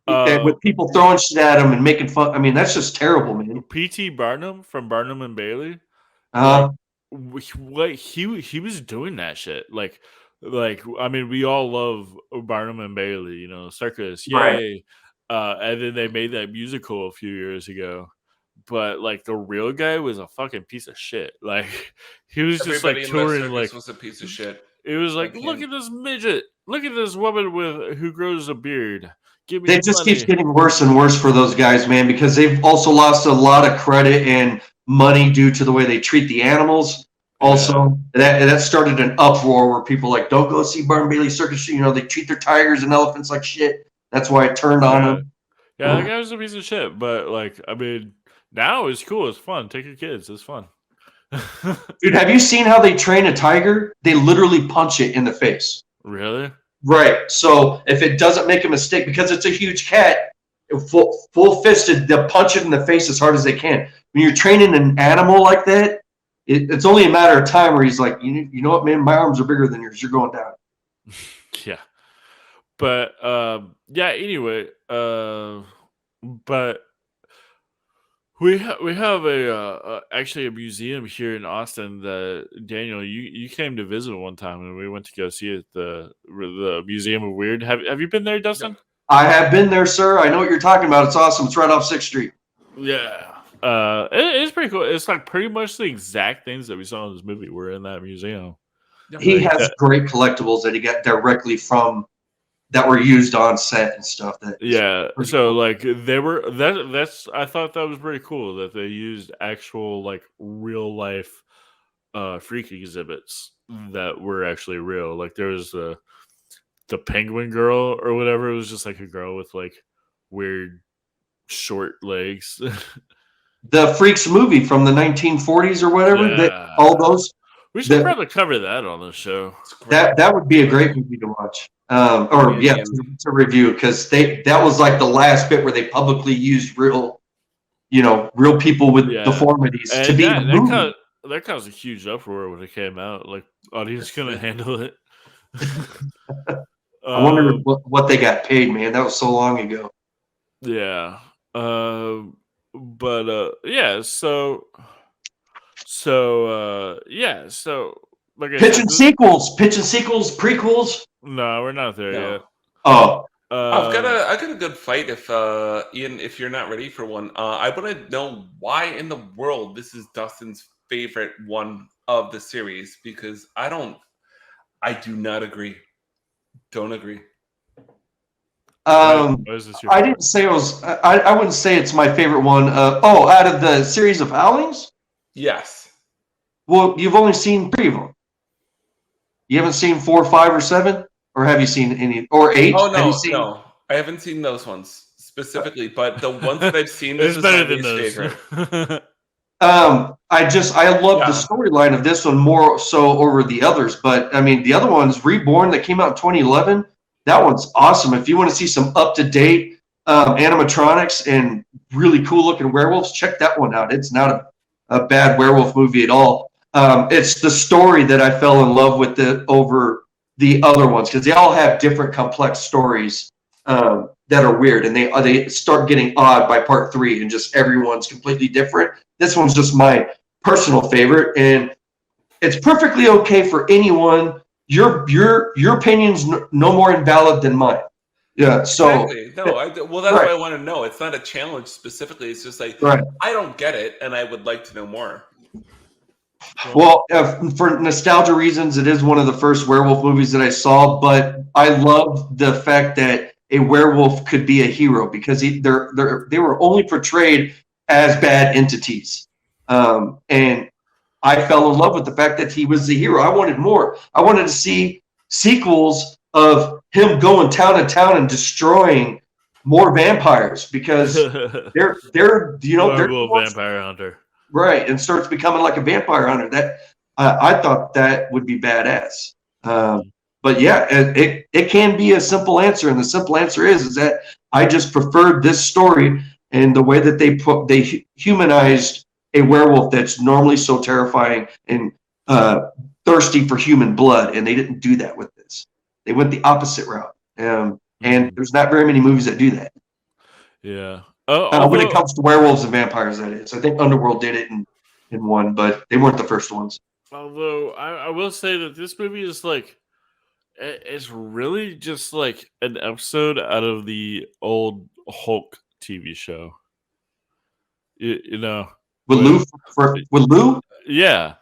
And with people throwing shit at him and making fun. I mean, that's just terrible, man. P.T. Barnum from Barnum and Bailey. What he was doing that shit. Like I mean, we all love Barnum and Bailey, circus, yay. Right. And then they made that musical a few years ago. But like the real guy was a fucking piece of shit. Like he was Everybody just like touring. Like was a piece of shit. It was like, look at this midget. Look at this woman who grows a beard. They just keeps getting worse and worse for those guys, man, because they've also lost a lot of credit and money due to the way they treat the animals. Also, that started an uproar where people like, don't go see Barnum Bailey Circus. They treat their tigers and elephants like shit. That's why it turned on them. Yeah, that guy was a piece of shit. But like, I mean, now it's cool. It's fun. Take your kids. It's fun. Dude, have you seen how they train a tiger? They literally punch it in the face. Really? Right. So if it doesn't make a mistake, because it's a huge cat, full fisted, they'll punch it in the face as hard as they can. When you're training an animal like that, it's only a matter of time where he's like, you know what, man, my arms are bigger than yours. You're going down. Yeah. But anyway, but we have actually a museum here in Austin that Daniel, you came to visit one time, and we went to go see it, the Museum of Weird. Have you been there, Dustin? I have been there, sir. I know what you're talking about. It's awesome. It's right off 6th Street. Yeah. It's pretty cool. It's like pretty much the exact things that we saw in this movie were in that museum. He has great collectibles that he got directly from that were used on set and stuff. So like they were that's I thought that was pretty cool that they used actual like real life freak exhibits that were actually real. Like there was the penguin girl or whatever. It was just like a girl with like weird short legs. The Freaks movie from the 1940s or whatever. Yeah. All those. We should probably cover that on the show. That would be a great movie to watch. To review, because that was like the last bit where they publicly used real people with deformities to be in a movie. That caused a huge uproar when it came out. Like, audience couldn't handle it. I wonder what they got paid, man. That was so long ago. Yeah. So like I pitching sequels, prequels. No, we're not there yet. Oh, I've got a good fight. If Ian, if you're not ready for one, I want to know why in the world this is Dustin's favorite one of the series, because I do not agree. Don't agree. I didn't say it was. I wouldn't say it's my favorite one. Out of the series of Howlings? Yes. Well, you've only seen 3 of them. You haven't seen 4, 5, or 7, or have you seen any? Or 8? Oh no, I haven't seen those ones specifically, but the ones that I've seen, this is better than those. Favorite. I love the storyline of this one more so over the others. But I mean, the other ones, Reborn, that came out in 2011. That one's awesome. If you want to see some up-to-date animatronics and really cool-looking werewolves, check that one out. It's not a bad werewolf movie at all. It's the story that I fell in love with over the other ones, because they all have different complex stories that are weird, and they start getting odd by part 3, and just everyone's completely different. This one's just my personal favorite, and it's perfectly okay for anyone. Your opinion's no more invalid than mine. Yeah. So Exactly. No, well, that's right. what I want to know. It's not a challenge specifically. It's just like, Right. I don't get it, and I would like to know more. Well, for nostalgia reasons, it is one of the first werewolf movies that I saw, but I love the fact that a werewolf could be a hero because they were only portrayed as bad entities. And I fell in love with the fact that he was the hero. I wanted more. I wanted to see sequels of him going town to town and destroying more vampires because they're Werewolf vampire hunter. Right, and starts becoming like a vampire hunter. That I thought that would be badass. But yeah, it can be a simple answer, and the simple answer is that I just preferred this story and the way that they humanized a werewolf that's normally so terrifying and thirsty for human blood, and they didn't do that with this. They went the opposite route, and there's not very many movies that do that. Yeah. When it comes to werewolves and vampires, that is. I think Underworld did it in one, but they weren't the first ones. Although I will say that this movie is like, it's really just like an episode out of the old Hulk TV show. You know, With Lou? Yeah,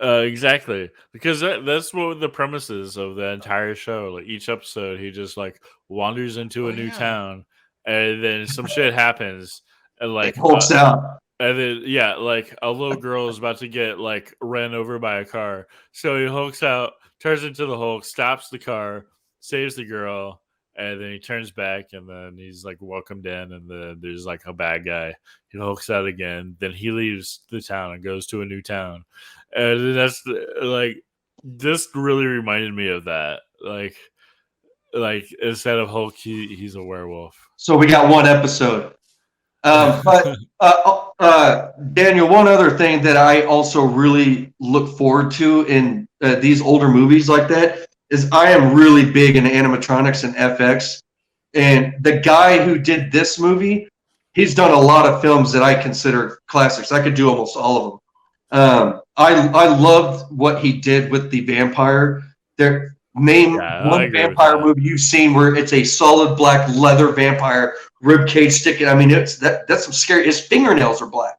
exactly. Because that's what the premise is of the entire show. Like each episode, he just like wanders into a new town, and then some shit happens, and like Hulk's out. And then like a little girl is about to get like ran over by a car. So he hulks out, turns into the Hulk, stops the car, saves the girl, and then he turns back and then he's like welcomed in, and then there's like a bad guy. He hulks out again, then he leaves the town and goes to a new town. And that's like this really reminded me of that. Like instead of Hulk, he's a werewolf. So we got one episode. But Daniel, one other thing that I also really look forward to in these older movies like that is I am really big in animatronics and FX. And the guy who did this movie, he's done a lot of films that I consider classics. I could do almost all of them. I loved what he did with the vampire. Name one vampire movie you've seen where it's a solid black leather vampire, rib cage sticking. I mean, that's some scary. His fingernails are black.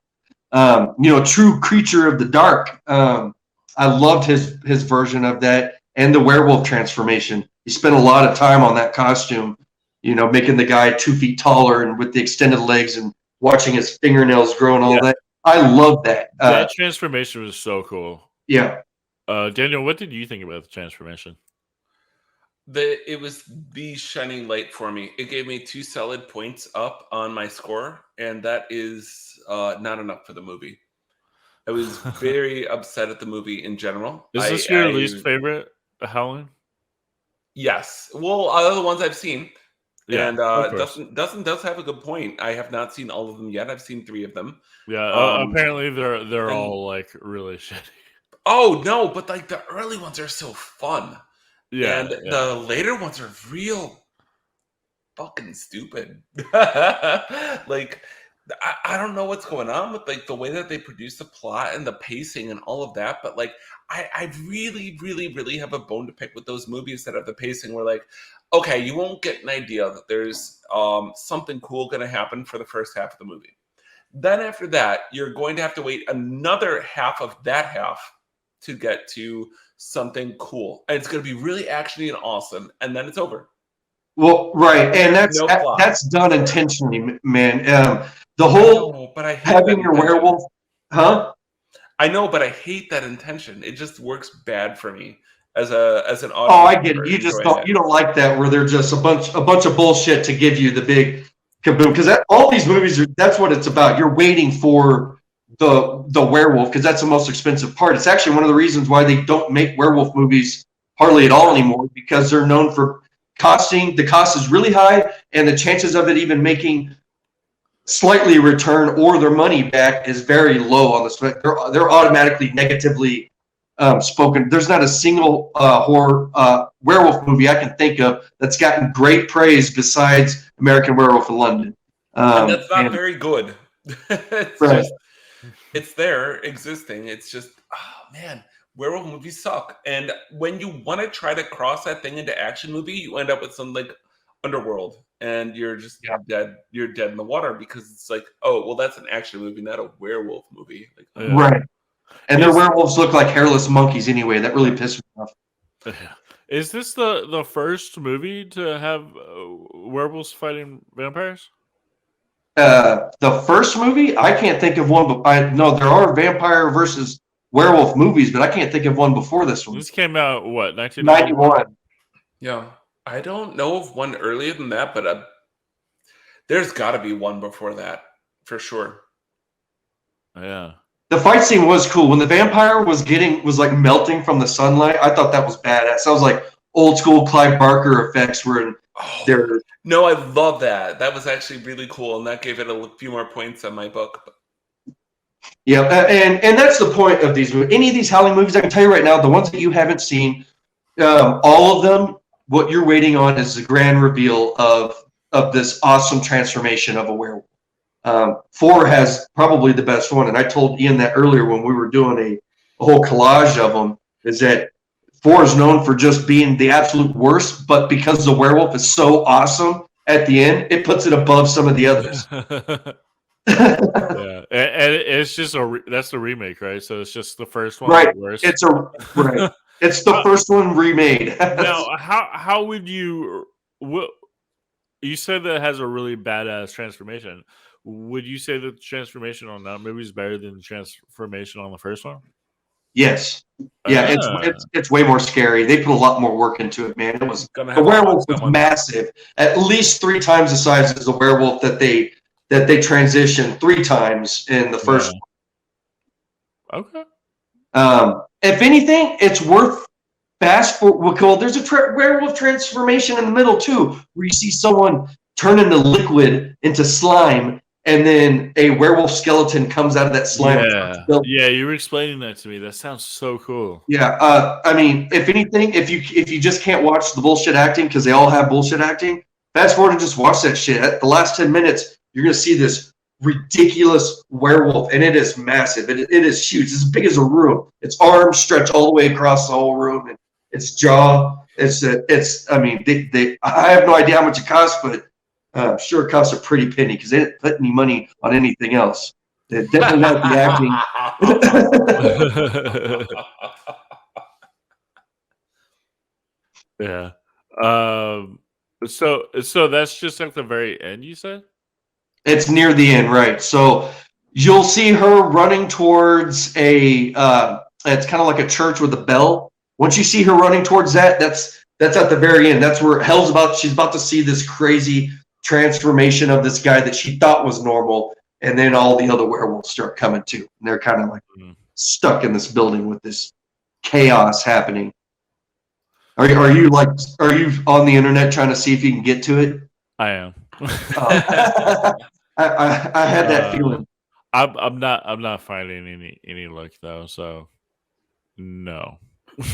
True creature of the dark. I loved his version of that and the werewolf transformation. He spent a lot of time on that costume, making the guy 2 feet taller and with the extended legs and watching his fingernails grow and all that. I love that. That transformation was so cool. Yeah. Daniel, what did you think about the transformation? It was the shining light for me. It gave me 2 solid points up on my score, and that is not enough for the movie. I was very upset at the movie in general. Is this your least favorite Howling? Yes. Well, out of the ones I've seen. Yeah, and Dustin does have a good point. I have not seen all of them yet. I've seen 3 of them. Yeah, apparently they're all like really shitty. Oh no, but like the early ones are so fun. Yeah, and the later ones are real fucking stupid. Like, I don't know what's going on with like the way that they produce the plot and the pacing and all of that, but like I really, really, really have a bone to pick with those movies that have the pacing where like, okay, you won't get an idea that there's something cool going to happen for the first half of the movie. Then after that, you're going to have to wait another half of that half to get to something cool, and it's going to be really actiony and awesome, and then it's over. Well, right, and that's done intentionally, man. The whole having your werewolf, huh? I know, but I hate that intention. It just works bad for me as an audience. Oh, I get it. You just don't like that where they're just a bunch of bullshit to give you the big kaboom, because all these movies that's what it's about. You're waiting for the werewolf because that's the most expensive part. It's actually one of the reasons why they don't make werewolf movies hardly at all anymore, because they're known for costing. The cost is really high, and the chances of it even making slightly return or their money back is very low on the spec. They're automatically negatively spoken. There's not a single horror werewolf movie I can think of that's gotten great praise besides American Werewolf in London. And that's not very good. It's right. just, it's there existing. It's just, oh man, werewolf movies suck. And when you want to try to cross that thing into action movie, you end up with some like Underworld, and you're just dead. You're dead in the water because it's like, oh, well, that's an action movie, not a werewolf movie. Like, right. And their werewolves look like hairless monkeys anyway. That really pissed me off. Is this the first movie to have werewolves fighting vampires? The first movie, I can't think of one, but I know there are vampire versus werewolf movies, but I can't think of one before this one. This came out, what, 1991? Yeah. I don't know of one earlier than that, but there's got to be one before that, for sure. Yeah. The fight scene was cool. When the vampire was like melting from the sunlight, I thought that was badass. That was like old school Clive Barker effects were in there. No, I love that. That was actually really cool, and that gave it a few more points on my book. Yeah, and that's the point of these movies. Any of these Howling movies, I can tell you right now, the ones that you haven't seen, all of them, what you're waiting on is the grand reveal of this awesome transformation of a werewolf. 4 has probably the best one, and I told Ian that earlier when we were doing a whole collage of them, is that 4 is known for just being the absolute worst, but because the werewolf is so awesome at the end, it puts it above some of the others. Yeah, and it's just that's the remake, right? So it's just the first one, right? Worse. It's it's the first one remade. Now, how would you? You said that it has a really badass transformation. Would you say that the transformation on that movie is better than the transformation on the first one? Yes. Yeah, it's way more scary. They put a lot more work into it, man. The werewolf was massive, at least 3 times the size as the werewolf that they transitioned 3 times in the first one. Okay. If anything, it's worth fast forward. There's a werewolf transformation in the middle too, where you see someone turn into liquid, into slime, and then a werewolf skeleton comes out of that slime. Yeah, you were explaining that to me. That sounds so cool. Yeah, I mean, if anything, if you just can't watch the bullshit acting because they all have bullshit acting, fast forward and just watch that shit. At the last 10 minutes, you're gonna see this ridiculous werewolf, and it is massive. It is huge. It's as big as a room. Its arms stretch all the way across the whole room, and its jaw. I mean, I have no idea how much it costs, but I'm sure it costs a pretty penny because they didn't put any money on anything else. They definitely not the acting. Yeah. So that's just at the very end, you said? It's near the end, right? So you'll see her running towards it's kind of like a church with a bell. Once you see her running towards that, that's at the very end. That's where she's about to see this crazy transformation of this guy that she thought was normal, and then all the other werewolves start coming too. And they're kind of like stuck in this building with this chaos happening. Are you on the internet trying to see if you can get to it? I am. I had that feeling. I'm not finding any luck though, so no.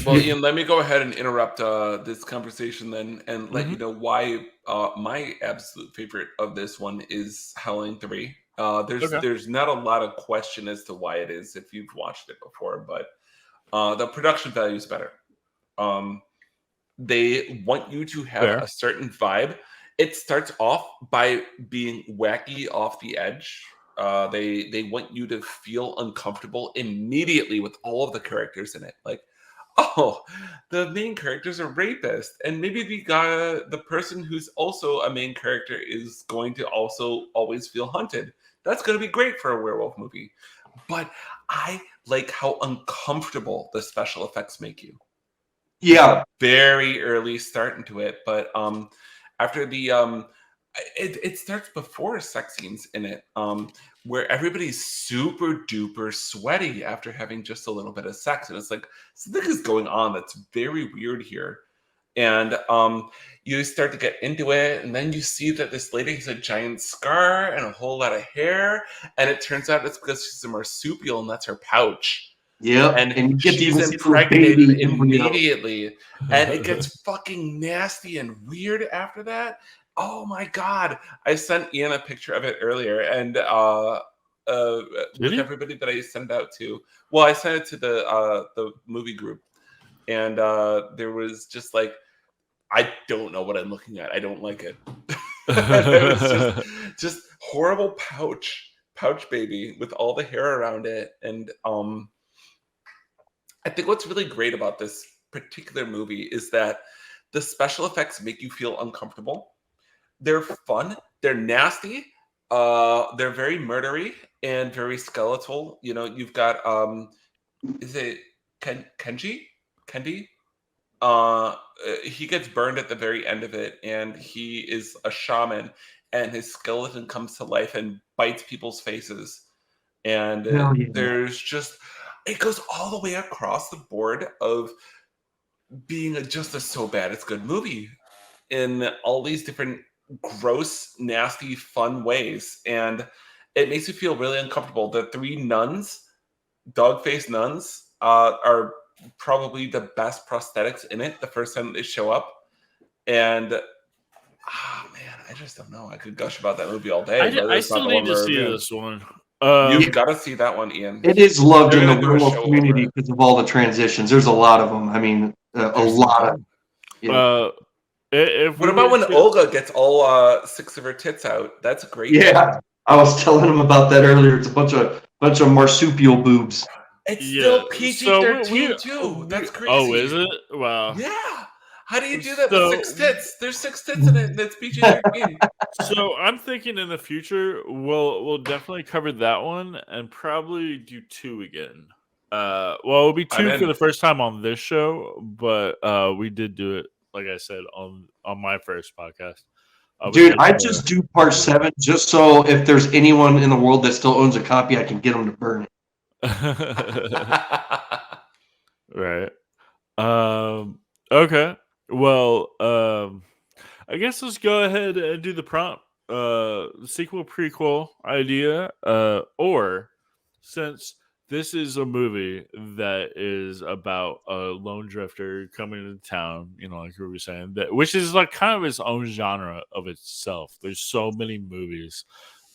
Well, Ian, let me go ahead and interrupt this conversation then and let you know why my absolute favorite of this one is Howling 3. There's not a lot of question as to why it is if you've watched it before, but the production value is better. They want you to have a certain vibe. It starts off by being wacky off the edge. They want you to feel uncomfortable immediately with all of the characters in it. Like, oh, the main character's a rapist, and maybe the person who's also a main character is going to also always feel hunted. That's going to be great for a werewolf movie. But I like how uncomfortable the special effects make you. Yeah, very early start into it, but after the it starts before sex scenes in it, where everybody's super duper sweaty after having just a little bit of sex, and it's like something is going on that's very weird here. And you start to get into it, and then you see that this lady has a giant scar and a whole lot of hair, and it turns out it's because she's a marsupial, and that's her pouch. Yeah, and she's impregnated immediately, and it gets fucking nasty and weird after that. Oh my god! I sent Ian a picture of it earlier, and with everybody that I sent out to. Well, I sent it to the movie group, and there was just like, I don't know what I'm looking at. I don't like it. It was just horrible pouch baby with all the hair around it, and I think what's really great about this particular movie is that the special effects make you feel uncomfortable. They're fun. They're nasty. They're very murdery and very skeletal. You know, you've got is it Kenji? Kendi? He gets burned at the very end of it, and he is a shaman, and his skeleton comes to life and bites people's faces. And there's just, it goes all the way across the board of being just a so bad it's good movie in all these different gross, nasty, fun ways. And it makes you feel really uncomfortable. The three nuns, dog-faced nuns, are probably the best prosthetics in it the first time they show up. And man, I just don't know. I could gush about that movie all day. I still need to see this one. You've got to see that one, Ian. It is loved in the werewolf community because of all the transitions. There's a lot of them. I mean, a lot of. What about when Olga gets all 6 of her tits out? That's great. Yeah, I was telling him about that earlier. It's a bunch of marsupial boobs. It's still PG-13 too. That's crazy. Oh, is it? Wow. Yeah. How do you do that with 6 tits? There's 6 tits in it, and it's PG-13. So I'm thinking in the future we'll definitely cover that one and probably do 2 again. Well, it'll be 2 for the first time on this show, but we did do it, like I said, on my first podcast. Dude, I just do part 7 just so if there's anyone in the world that still owns a copy, I can get them to burn it. Right. Okay. Well, I guess let's go ahead and do the prompt. Sequel, prequel idea. Or since this is a movie that is about a lone drifter coming into town, you know, like we were saying, which is like kind of its own genre of itself. There's so many movies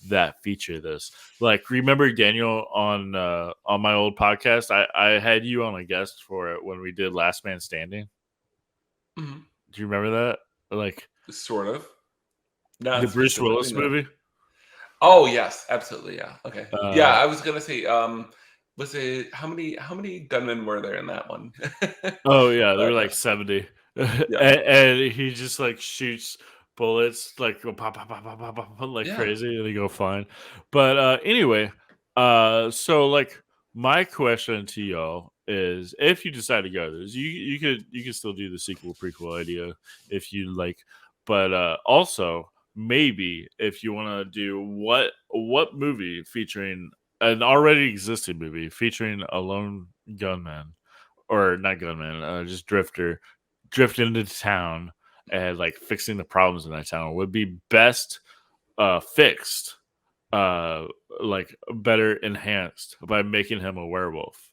that feature this. Like, remember Daniel on my old podcast? I had you on a guest for it when we did Last Man Standing. Mm-hmm. Do you remember that? Like, sort of. The Bruce Willis movie. Oh yes, absolutely. Yeah. Okay. Yeah, I was gonna say, was it how many gunmen were there in that one? Oh yeah, there were like 70, and he just like shoots bullets like go pop pop pop pop pop, pop like crazy, and they go fine. But anyway, so like my question to y'all is, if you decide to go this, you could still do the sequel prequel idea if you like, but also maybe if you want to do what movie featuring an already existing movie featuring a lone gunman, or not gunman, just drifting into town and like fixing the problems in that town would be best fixed, like better enhanced by making him a werewolf.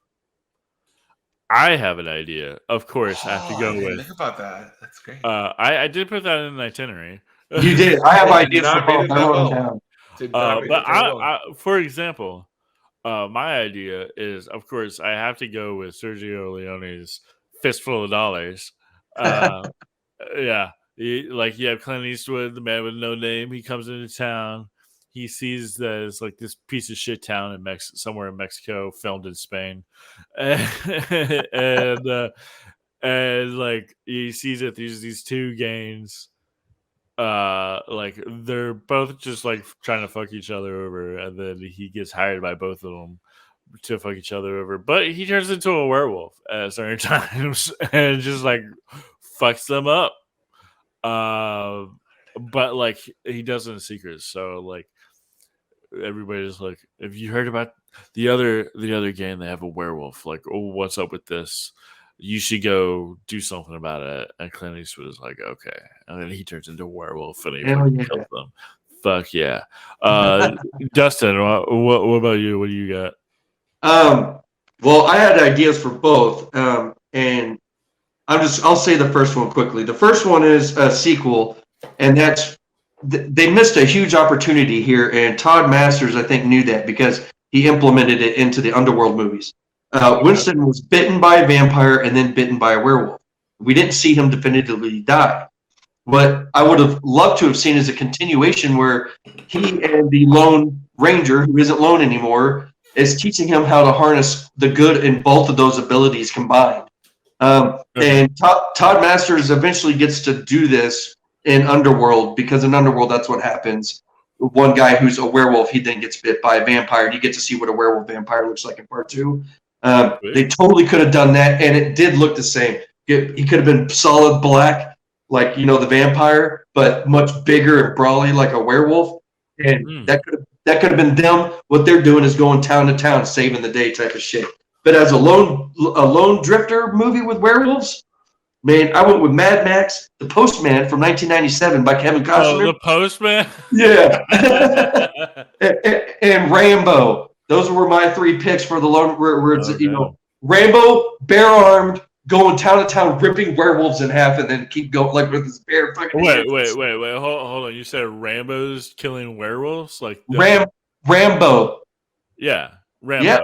I have an idea. Of course, I have to go with. Think about that. That's great. I did put that in the itinerary. You did. I have ideas for both. I wrote them down. But for example, my idea is, of course, I have to go with Sergio Leone's Fistful of Dollars. Yeah, you have Clint Eastwood, the man with no name. He comes into town. He sees that it's like this piece of shit town in somewhere in Mexico, filmed in Spain, and like he sees that there's these 2 gangs. Like they're both just like trying to fuck each other over, and then he gets hired by both of them to fuck each other over, but he turns into a werewolf at certain times and just like fucks them up. But like he does it in secret, so like everybody's like, if you heard about the other gang, they have a werewolf, like, oh, what's up with this? You should go do something about it. And Clint Eastwood is like, okay. And then he turns into a werewolf and he kills them. Fuck yeah. Dustin, what about you? What do you got? Well, I had ideas for both. And I'll say the first one quickly. The first one is a sequel, and that's they missed a huge opportunity here, and Todd Masters, I think, knew that because he implemented it into the Underworld movies. Winston was bitten by a vampire and then bitten by a werewolf. We didn't see him definitively die. What I would have loved to have seen is a continuation where he and the Lone Ranger, who isn't lone anymore, is teaching him how to harness the good in both of those abilities combined. And Todd Masters eventually gets to do this in Underworld, because in Underworld, that's what happens. One guy who's a werewolf, he then gets bit by a vampire, and you get to see what a werewolf vampire looks like in part 2. They totally could have done that, and it did look the same. He could have been solid black, like, the vampire, but much bigger and brawly like a werewolf. And that could have been them. What they're doing is going town to town, saving the day type of shit. But as a lone drifter movie with werewolves, man, I went with Mad Max, The Postman from 1997 by Kevin Costner. Oh, The Postman? Yeah. and Rambo. Those were my 3 picks for the lone. Rambo, bare-armed, going town to town, ripping werewolves in half, and then keep going like with his bare fucking. Wait! Hold on. You said Rambo's killing werewolves, like Rambo. Yeah, Rambo. Yeah.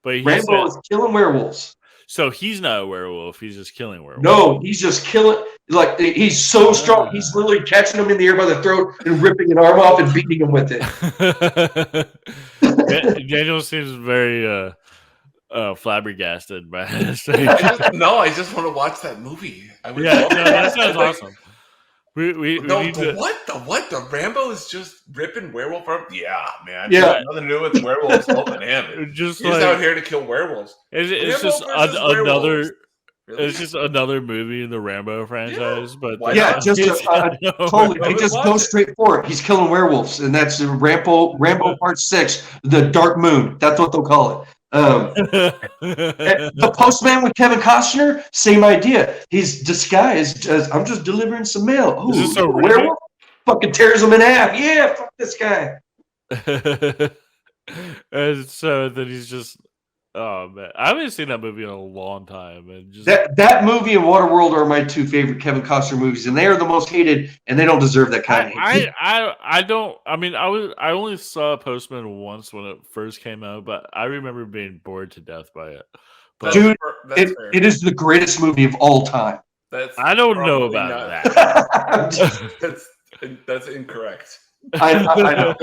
But Rambo is killing werewolves. So he's not a werewolf. He's just killing werewolves. No, he's just killing. Like, he's so strong. He's literally catching them in the air by the throat and ripping an arm off and beating him with it. Daniel seems very flabbergasted by this. I just want to watch that movie. That sounds awesome. We need to... What? The Rambo is just ripping werewolf arm? Yeah, man. Yeah. Nothing to do with werewolves helping him. He's out here to kill werewolves. It's just another... Really? It's just another movie in the Rambo franchise, but totally. They just go straight for it. He's killing werewolves, and that's Rambo Part 6, The Dark Moon. That's what they'll call it. The Postman with Kevin Costner, same idea. He's disguised as, I'm just delivering some mail. Oh, is this a werewolf? Fucking tears him in half. Yeah, fuck this guy. And so then he's just. Oh man, I haven't seen that movie in a long time, and just that movie and Waterworld are my 2 favorite Kevin Costner movies, and they are the most hated, and they don't deserve that kind of hate. I don't. I mean, I only saw Postman once when it first came out, but I remember being bored to death by it. But, dude, it is the greatest movie of all time. I don't know about that. That's incorrect. I know.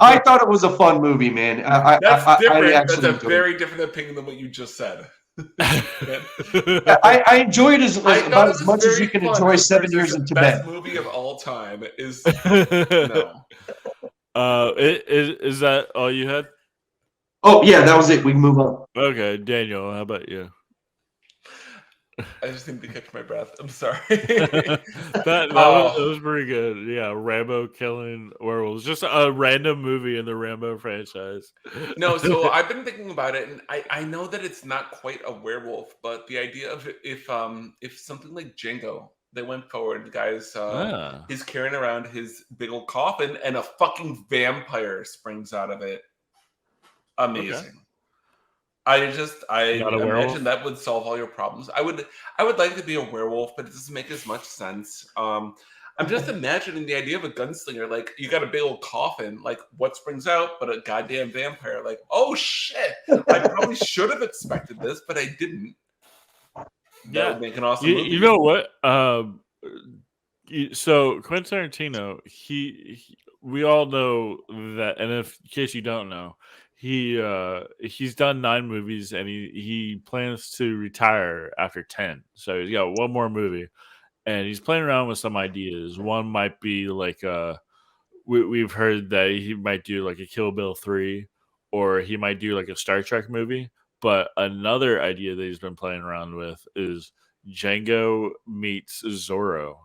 I thought it was a fun movie, man. That's different. That's a very different opinion than what you just said. I enjoyed it about as much as you can enjoy 7 Years in Tibet. Best movie of all time is no. Is that all you had? Oh yeah, that was it. We can move on. Okay, Daniel, how about you? I just need to catch my breath. I'm sorry. that was pretty good. Yeah, Rambo killing werewolves. Just a random movie in the Rambo franchise. No, so I've been thinking about it, and I know that it's not quite a werewolf, but the idea of if something like Django, they went forward, the guy's he's carrying around his big old coffin, and a fucking vampire springs out of it. Amazing. Okay. I imagine that would solve all your problems. I would like to be a werewolf, but it doesn't make as much sense. I'm just imagining the idea of a gunslinger. Like, you got a big old coffin. Like, what springs out but a goddamn vampire? Like, oh shit! I probably should have expected this, but I didn't. That would make an awesome movie. You know what? So Quentin Tarantino, we all know that, and in case you don't know, he's done 9 movies, and he plans to retire after 10. So he's got one more movie, and he's playing around with some ideas. One might be like we've heard that he might do like a Kill Bill 3, or he might do like a Star Trek movie. But another idea that he's been playing around with is Django meets Zorro.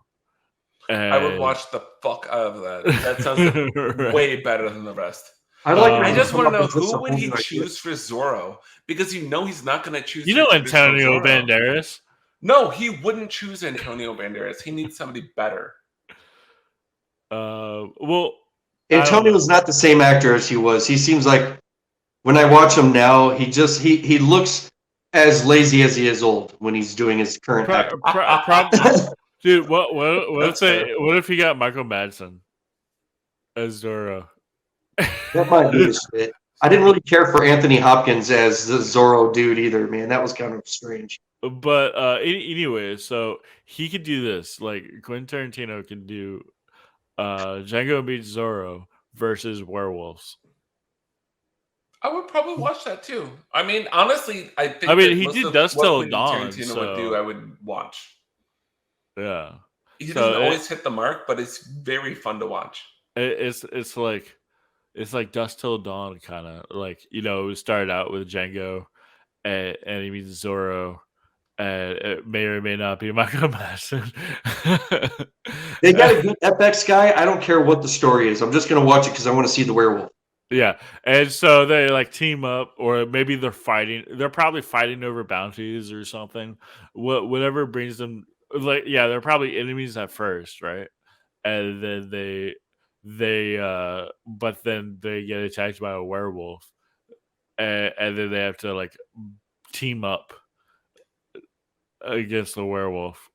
And I would watch the fuck out of that. That sounds right. way better than the rest. I just want to know, who would he choose for Zorro? Because he's not going to choose. Antonio Banderas? No, he wouldn't choose Antonio Banderas. He needs somebody better. Well, Antonio's not the same actor as he was. He seems like, when I watch him now, he looks as lazy as he is old when he's doing his current acting. Dude, what if he got Michael Madsen? as Zorro. That might be the shit. I didn't really care for Anthony Hopkins as the Zorro dude either, man. That was kind of strange. But anyway, so he could do this. Like Quentin Tarantino can do Django meets Zorro versus werewolves. I would probably watch that too. I mean, honestly, I think I mean, that he most did of Dusk what Till Quentin Dawn, Tarantino would so do, I would watch. yeah. He So doesn't always hit the mark, but it's very fun to watch. it's like Dusk Till Dawn, kind of like, you know, it started out with Django and he meets Zorro, and it may or may not be Michael Madsen. They got a good FX guy. I don't care what the story is. I'm just gonna watch it because I want to see the werewolf. Yeah, and so they like team up, or maybe they're fighting. They're probably fighting over bounties or something. Whatever brings them, like, yeah, they're probably enemies at first, right? And then but then they get attacked by a werewolf, and then they have to like team up against the werewolf.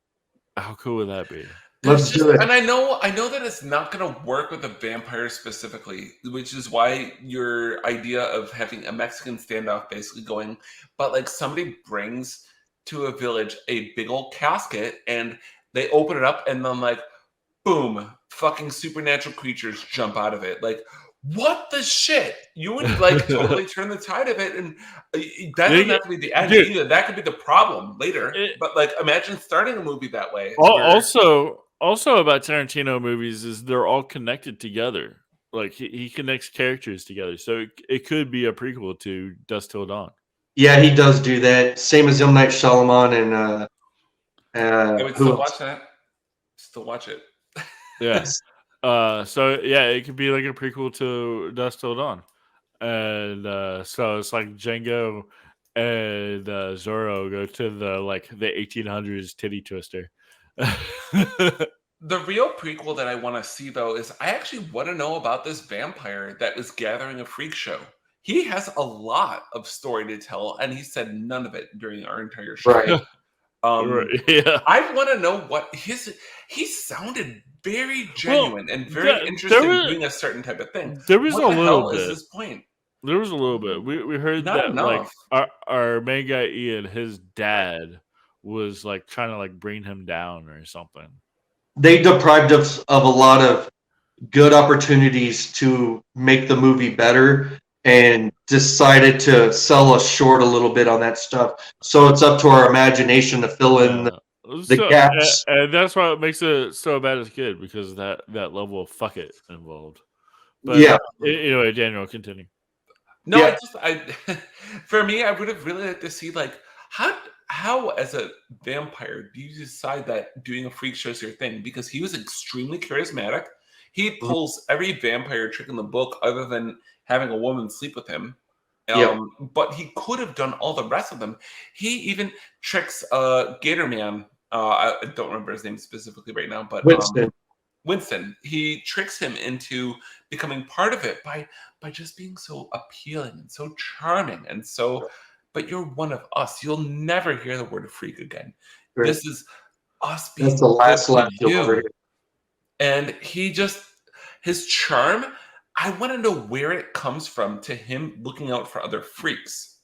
How cool would that be? Let's do it. And I know that it's not going to work with a vampire specifically, which is why your idea of having a Mexican standoff basically going, but like somebody brings to a village a big old casket and they open it up and then like, boom, fucking supernatural creatures jump out of it. Like, what the shit? You would like totally turn the tide of it, and that doesn't have to be the end either. That could be the problem later. But like, imagine starting a movie that way. Also about Tarantino movies is they're all connected together. Like he connects characters together, so it could be a prequel to Dusk Till Dawn. Yeah, he does do that. Same as M. Night Shyamalan and I would still watch that. Still watch it. Yeah. So yeah, it could be like a prequel to Dusk Till Dawn, and so it's like Django and Zorro go to the 1800s titty twister. The real prequel that I want to see, though, is I actually want to know about this vampire that was gathering a freak show. He has a lot of story to tell, and he said none of it during our entire show. Right. Yeah. I want to know what he sounded very genuine and very interested in doing a certain type of thing. There was what a the little hell bit. is his point? There was a little bit. We heard Not that enough. like our main guy Ian, his dad was like trying to like bring him down or something. They deprived us of a lot of good opportunities to make the movie better and decided to sell us short a little bit on that stuff. So it's up to our imagination to fill in the gaps. And that's why it makes it so bad as good, because that level of fuck it involved. But yeah. Anyway, Daniel, continue. No, Yeah. I for me, I would have really liked to see like how as a vampire do you decide that doing a freak show is your thing? Because he was extremely charismatic. He pulls every vampire trick in the book other than having a woman sleep with him. But he could have done all the rest of them. He even tricks Gator Man. I don't remember his name specifically right now, but Winston. He tricks him into becoming part of it by just being so appealing and so charming and so. But you're one of us. You'll never hear the word freak again. Right. This is us being. That's the last laugh you'll ever hear. And his charm, I want to know where it comes from to him looking out for other freaks.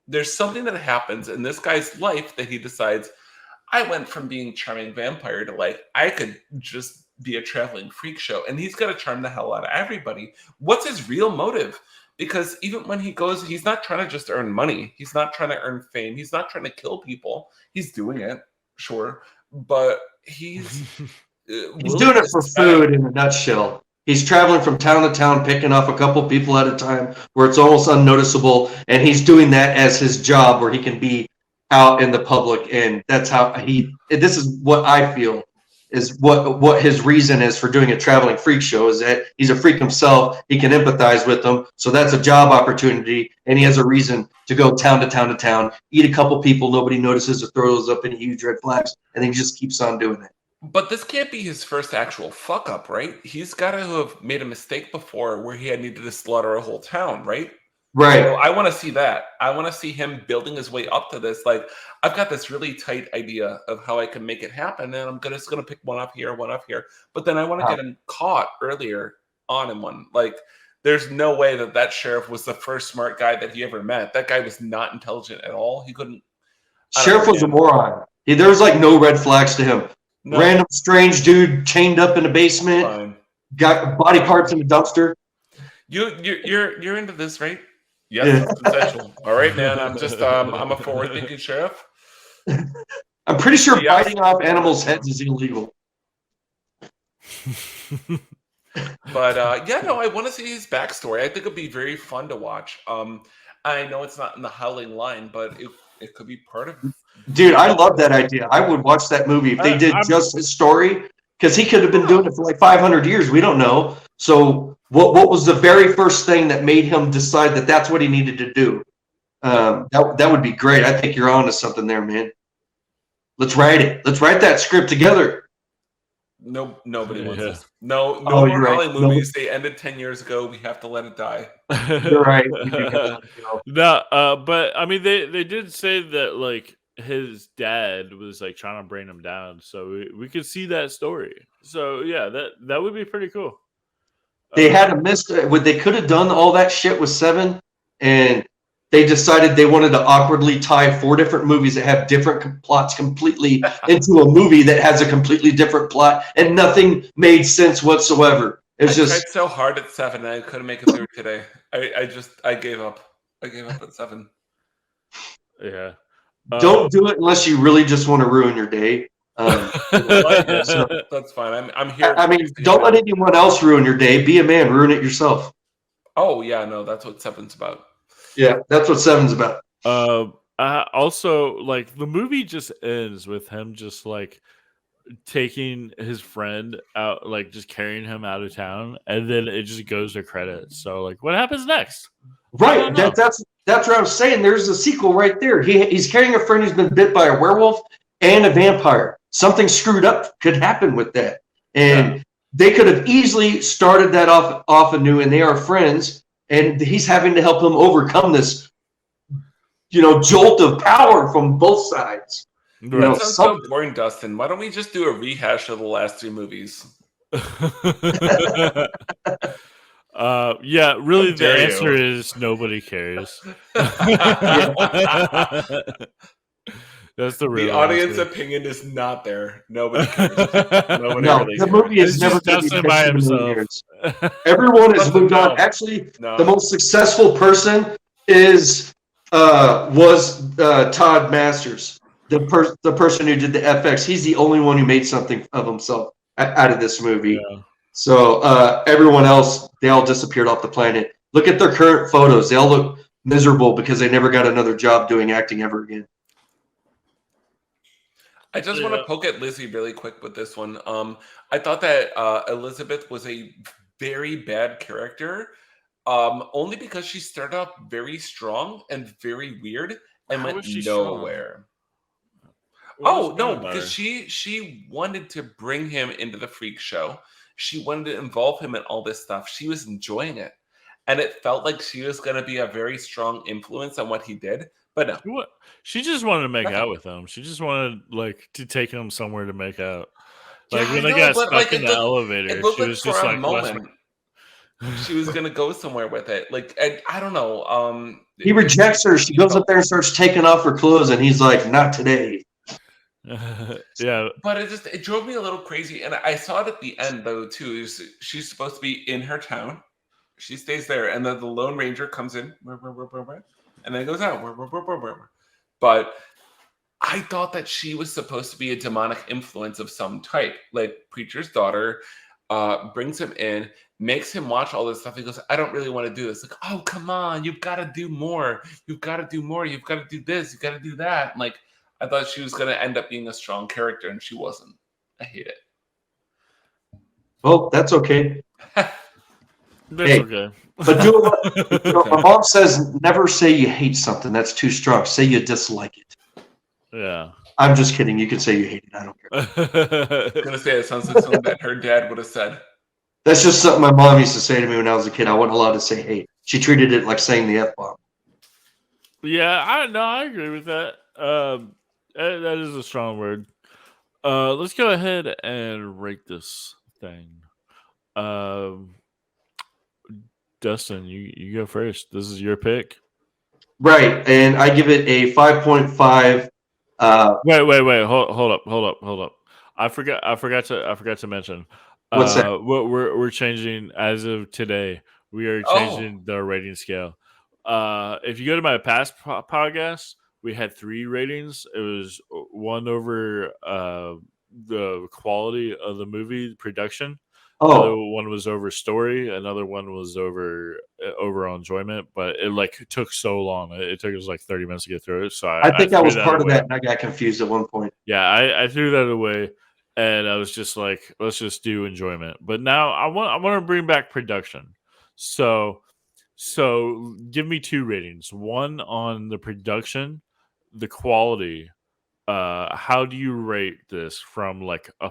There's something that happens in this guy's life that he decides, I went from being charming vampire to like, I could just be a traveling freak show. And he's got to charm the hell out of everybody. What's his real motive? Because even when he goes, he's not trying to just earn money. He's not trying to earn fame. He's not trying to kill people. He's doing it, sure. But he's doing it for food in a nutshell. He's traveling from town to town, picking off a couple people at a time where it's almost unnoticeable. And he's doing that as his job where he can be out in the public. And that's how this is what I feel is what his reason is for doing a traveling freak show, is that he's a freak himself. He can empathize with them. So that's a job opportunity. And he has a reason to go town to town to town, eat a couple people nobody notices or throws up any huge red flags. And then he just keeps on doing it. But this can't be his first actual fuck up, right? He's got to have made a mistake before where he had needed to slaughter a whole town, right? Right. So I want to see that. I want to see him building his way up to this. Like, I've got this really tight idea of how I can make it happen, and I'm just gonna pick one up here. But then I want to get him caught earlier on in one. Like, there's no way that sheriff was the first smart guy that he ever met. That guy was not intelligent at all. He couldn't. Sheriff was a moron. There was like no red flags to him. No. Random strange dude chained up in a basement. Fine. Got body parts in the dumpster. You're into this, right? Yes, it's consensual. All right, man. I'm just I'm a forward-thinking sheriff. I'm pretty sure biting off animals' heads is illegal. But I want to see his backstory. I think it'd be very fun to watch. I know it's not in the Howling line, but it could be part of. Dude, I love that idea. I would watch that movie if they did just his story, because he could have been doing it for like 500 years. We don't know. So what was the very first thing that made him decide that that's what he needed to do? That would be great. I think you're on to something there, man. Let's write it. Let's write that script together. Nobody wants this. No Oh, more you're right. Howling movies. They ended 10 years ago. We have to let it die. You're right. No, but I mean, they did say that like his dad was like trying to bring him down, so we could see that story. So yeah, that would be pretty cool. They had a they could have done all that shit with 7, and they decided they wanted to awkwardly tie 4 different movies that have different plots completely into a movie that has a completely different plot, and nothing made sense whatsoever. It's I just tried so hard at 7, and I couldn't make it through today. I gave up. I gave up at 7. Yeah. Don't do it unless you really just want to ruin your day. That's fine. I'm here. I mean, don't let anyone else ruin your day. Be a man. Ruin it yourself. Oh yeah, no, that's what 7's about. Yeah, that's what 7's about. Also, like the movie just ends with him just like taking his friend out, like just carrying him out of town, and then it just goes to credits. So, like, what happens next? Right. That's what I was saying. There's a sequel right there. He's carrying a friend who's been bit by a werewolf and a vampire. Something screwed up could happen with that, and they could have easily started that off anew. And they are friends, and he's having to help him overcome this, jolt of power from both sides. That sounds so boring, Dustin. Why don't we just do a rehash of the last 3 movies? Yeah, really the answer is nobody cares. That's the real audience answer. opinion is not there. Nobody cares. The movie is never Dustin by himself. Everyone has moved on. Actually, the most successful person was Todd Masters, the person who did the FX. He's the only one who made something of himself out of this movie. Yeah. So everyone else, they all disappeared off the planet. Look at their current photos. They all look miserable because they never got another job doing acting ever again. I just want to poke at Lizzie really quick with this one. I thought that Elizabeth was a very bad character, only because she started off very strong and very weird and went nowhere. Oh no, because she wanted to bring him into the freak show. She wanted to involve him in all this stuff. She was enjoying it, and it felt like she was going to be a very strong influence on what he did. But no, she just wanted to make out with him. She just wanted to take him somewhere to make out. Like when they got stuck in the elevator, she was just like, moment, she was gonna go somewhere with it. Like I don't know. He rejects her. She goes up there and starts taking off her clothes, and he's like, "Not today." Yeah, but it drove me a little crazy, and I saw it at the end though too. She's supposed to be in her town. She stays there, and then the Lone Ranger comes in, and then goes out. But I thought that she was supposed to be a demonic influence of some type, like Preacher's daughter. Brings him in, makes him watch all this stuff. He goes, I don't really want to do this. Like, oh, come on, you've got to do more. You've got to do more. You've got to do this. You've got to do that. And like, I thought she was going to end up being a strong character, and she wasn't. I hate it. Well, that's okay. Okay. But my mom says never say you hate something. That's too strong. Say you dislike it. Yeah. I'm just kidding. You can say you hate it. I don't care. I was going to say, it sounds like something that her dad would have said. That's just something my mom used to say to me when I was a kid. I wasn't allowed to say hate. She treated it like saying the F-bomb. Yeah, I agree with that. That is a strong word. Let's go ahead and rate this thing. Dustin, you go first. This is your pick. Right, and I give it a 5.5. Wait. Hold up. I forgot to mention. What's that? What we're changing as of today. We are changing the rating scale. If you go to my past podcast, we had 3 ratings. It was one over the quality of the movie production. Another Oh, one was over story. Another one was over overall enjoyment. But it like took so long. It took us like 30 minutes to get through it. So I I think I threw was that part of away. that, and I got confused at one point. Yeah, I threw that away, and I was just like, let's just do enjoyment. But now I want to bring back production. So give me 2 ratings. One on the production, the quality. How do you rate this from like a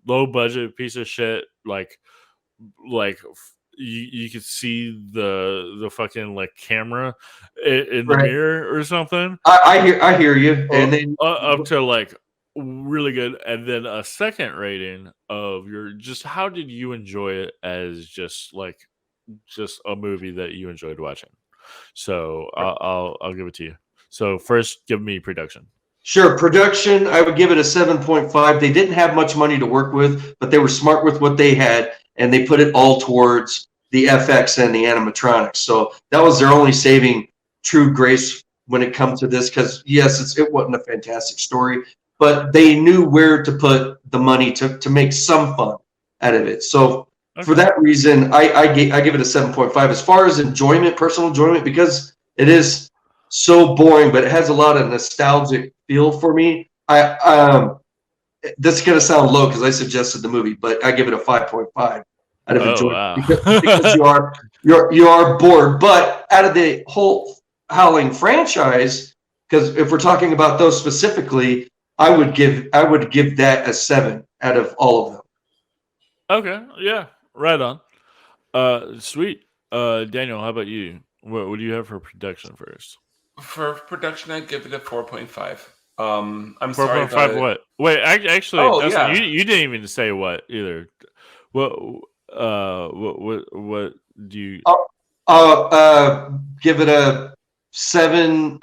low budget piece of shit you could see the fucking like camera in the Right. mirror or something, I hear you. And then up to like really good, and then a second rating of your just how did you enjoy it as just a movie that you enjoyed watching. So I'll give it to you. So first, give me production. sure, production, I would give it a 7.5. They didn't have much money to work with, but they were smart with what they had, and they put it all towards the FX and the animatronics. So that was their only saving true grace when it comes to this. Because yes, it wasn't a fantastic story, but they knew where to put the money to make some fun out of it. So for Okay. that reason, I give it a 7.5. As far as enjoyment, personal enjoyment, because it is so boring, but it has a lot of nostalgic feel for me. This is gonna sound low because I suggested the movie, but I give it a 5.5 out of Oh enjoyment wow. because you are bored. But out of the whole Howling franchise, because if we're talking about those specifically, I would give that a 7 out of all of them. Okay. Yeah. Right on. Sweet. Daniel, how about you? What do you have for production first? For production, I'd give it a 4.5. I'm Four sorry, point five. but What? Wait. Actually, oh Dustin, yeah, you didn't even say what either. What? What do you? Give it a 7.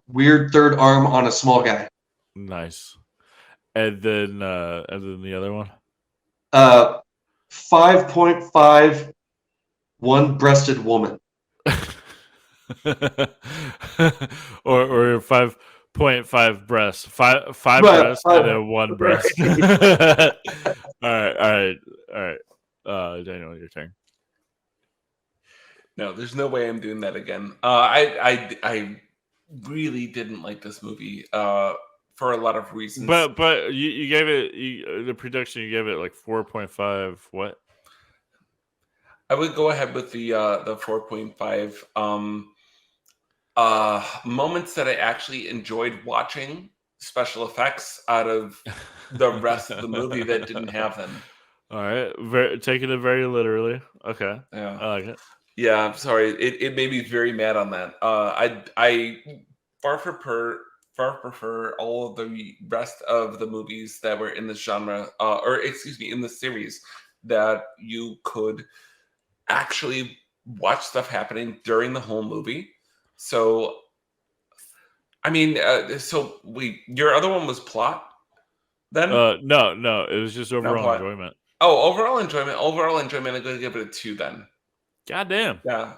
Weird third arm on a small guy. Nice. And then the other one. 5.5. One-breasted woman. or 5.5 breasts. Five Right, breasts and then one breast. right. all right. Daniel, your turn. no, there's no way I'm doing that again. I really didn't like this movie for a lot of reasons. But you gave it the production. You gave it like 4.5. What? I would go ahead with the 4.5. Moments that I actually enjoyed watching special effects out of the rest of the movie that didn't have them. All right, taking it very literally. Okay, Yeah, I like it. yeah. I'm sorry. It made me very mad on that. I far prefer all of the rest of the movies that were in this genre, or excuse me, in the series that you could actually watch stuff happening during the whole movie. So, I mean, your other one was plot, then? No, it was just Not overall plot. enjoyment. Oh, overall enjoyment. Overall enjoyment. I'm going to give it a 2 then. God damn. Yeah.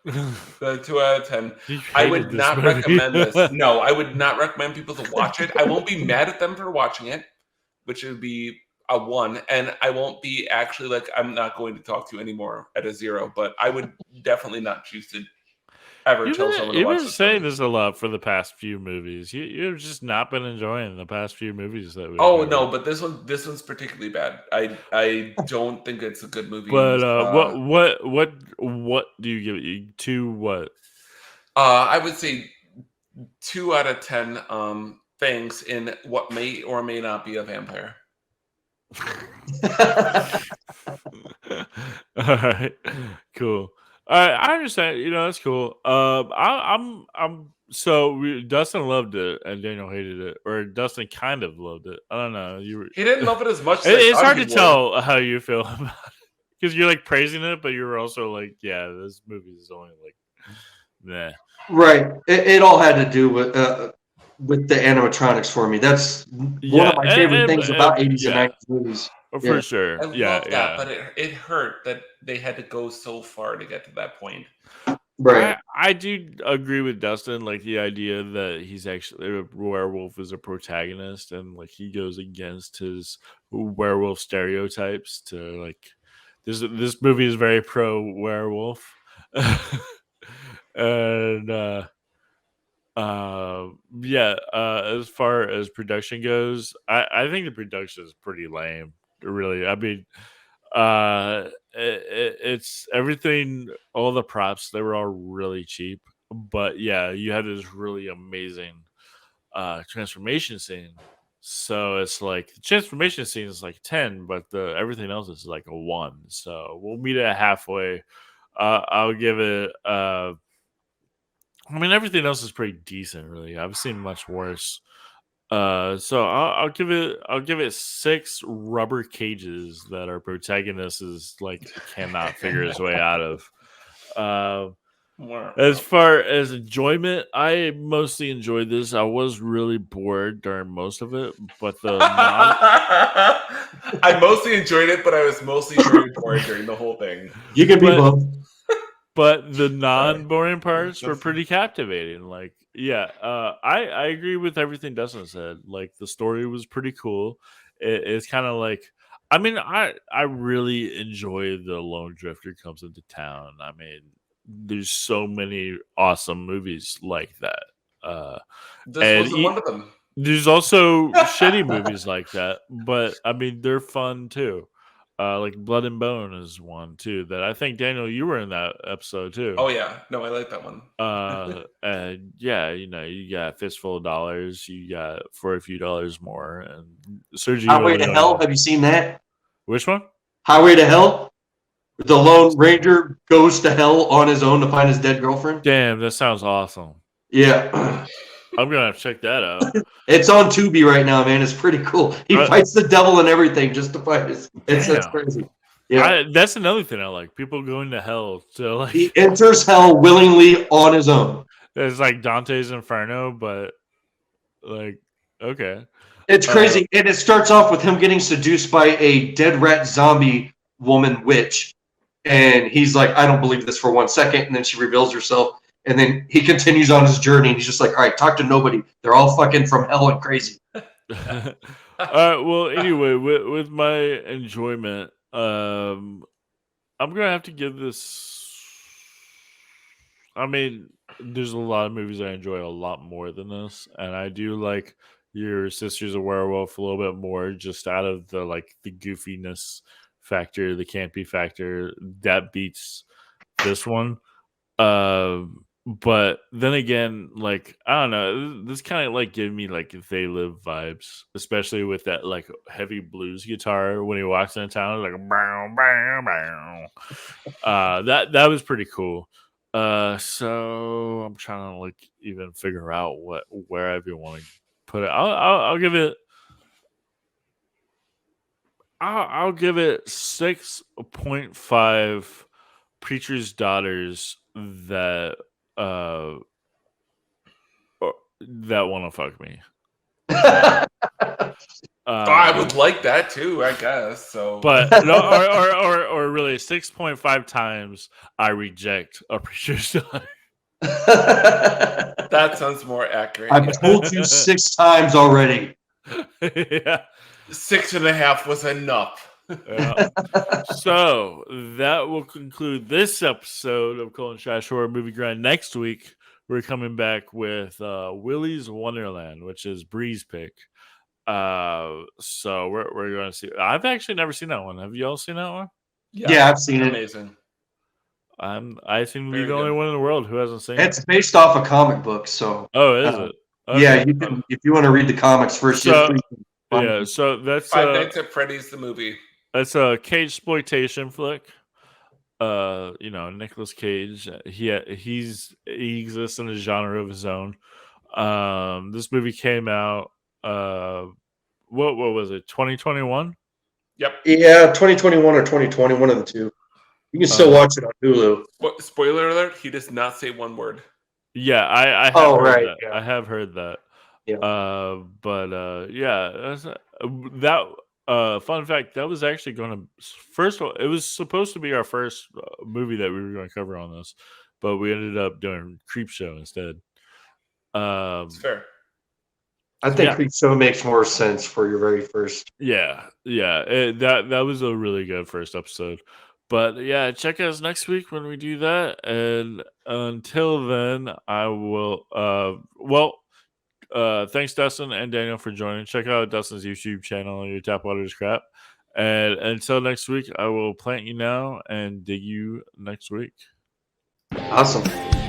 The 2 out of 10. You I hated would this not movie. recommend this. No, I would not recommend people to watch it. I won't be mad at them for watching it, which would be a 1. And I won't be actually like, I'm not going to talk to you anymore at a 0, but I would definitely not choose to ever tell someone to You've watch been this saying movie. this a lot for the past few movies. You've just not been enjoying the past few movies that we. Oh no, but this one's particularly bad. I don't think it's a good movie. But what do you give it? 2 what? I would say 2 out of 10 things in what may or may not be a vampire. All right, cool. All right, I understand. That's cool. Dustin loved it and Daniel hated it, or Dustin kind of loved it. I don't know. He didn't love it as much as I It's thought hard he to would. tell how you feel about it because you're like praising it, but you're also like, yeah, this movie is only like, nah. Right. It all had to do with the animatronics for me. That's one of Yeah, my favorite things about and 80s and yeah, 90s movies. for Yeah. sure. I Yeah, love that, yeah. but it hurt that they had to go so far to get to that point. Right. I do agree with Dustin, like the idea that he's actually a werewolf is a protagonist, and like he goes against his werewolf stereotypes to like this movie is very pro werewolf, and yeah, as far as production goes, I think the production is pretty lame. Really, I mean, it's everything. All the props they were all really cheap, but yeah, you had this really amazing transformation scene. So it's like the transformation scene is like 10, but the everything else is like a 1. So we'll meet at halfway. I'll give it. I mean, everything else is pretty decent. Really, I've seen much worse. So I'll give it 6 rubber cages that our protagonist is like cannot figure his way out of. As far as enjoyment, I mostly enjoyed this. I was really bored during most of it, but the I mostly enjoyed it, but I was mostly very bored during the whole thing. You can be both. but the non-boring parts were pretty captivating. Like, yeah, I agree with everything Dustin said. Like, the story was pretty cool. It's kind of like, I mean, I really enjoy the Lone Drifter comes into town. I mean, there's so many awesome movies like that. This And wasn't one of them. there's also shitty movies like that, but I mean, they're fun too. Like Blood and Bone is one too that I think Daniel, you were in that episode too. Oh yeah, no, I like that one. And yeah, you know, you got Fistful of Dollars, you got For a Few Dollars More, and Sergio Highway to Leone. Hell. Have you seen that? Which one? Highway to Hell. The Lone Ranger goes to hell on his own to find his dead girlfriend. Damn, that sounds awesome. Yeah. I'm gonna have to check that out. It's on Tubi right now, man. It's pretty cool. He fights the devil and everything just to fight his. It's crazy. Yeah. That's another thing I like. People going to hell to like. He enters hell willingly on his own. It's like Dante's Inferno, but like, okay. It's crazy. And it starts off with him getting seduced by a dead rat zombie woman witch. And he's like, I don't believe this for 1 second. And then she reveals herself. And then he continues on his journey. And he's just like, all right, talk to nobody. They're all fucking from hell and crazy. Well, anyway, with my enjoyment, I'm gonna have to give this. I mean, there's a lot of movies I enjoy a lot more than this, and I do like Your Sister's a Werewolf a little bit more, just out of the like the goofiness factor, the campy factor that beats this one. But then again, like I don't know, this kind of like gave me like They Live vibes, especially with that like heavy blues guitar when he walks into town, like bow, bow, bow. That was pretty cool. So I'm trying to like even figure out where I even want to put it. I'll give it. I'll give it 6.5 preacher's daughters that that want to fuck me. I would like that too, I guess. So, but no, or really 6.5 times I reject a preacher's daughter. that sounds more accurate. I've told you 6 times already. Yeah. 6.5 was enough. Yeah. So that will conclude this episode of Colin Trash Horror Movie Grind. Next week, we're coming back with Willy's Wonderland, which is Bree's pick. So we're going to see. I've actually never seen that one. Have you all seen that one? Yeah, I've seen it. Amazing. I seem to be Very the only good. one in the world who hasn't seen it. It's based off a comic book, so. Oh, is it? Okay. Yeah, you can if you want to read the comics first. So, yeah, so that's Five Nights at Freddy's the movie. That's a cage exploitation flick. You know, Nicolas Cage. He exists in a genre of his own. This movie came out. What was it? 2021. Yep. Yeah, 2021 or 2020, one of the two. You can still watch it on Hulu. Spoiler alert: he does not say one word. Yeah, I have Oh, heard right, that. yeah. I have heard that. Yeah. Yeah, that's, that fun fact, that was actually going to first of all, it was supposed to be our first movie that we were going to cover on this, but we ended up doing Creep Show instead. It's fair. I think Yeah. Creep Show makes more sense for your very first. Yeah, that was a really good first episode. But yeah, check us next week when we do that. And until then, I will thanks Dustin and Daniel for joining. Check out Dustin's YouTube channel, Your Tap Water's Crap. And until next week, I will plant you now and dig you next week. Awesome.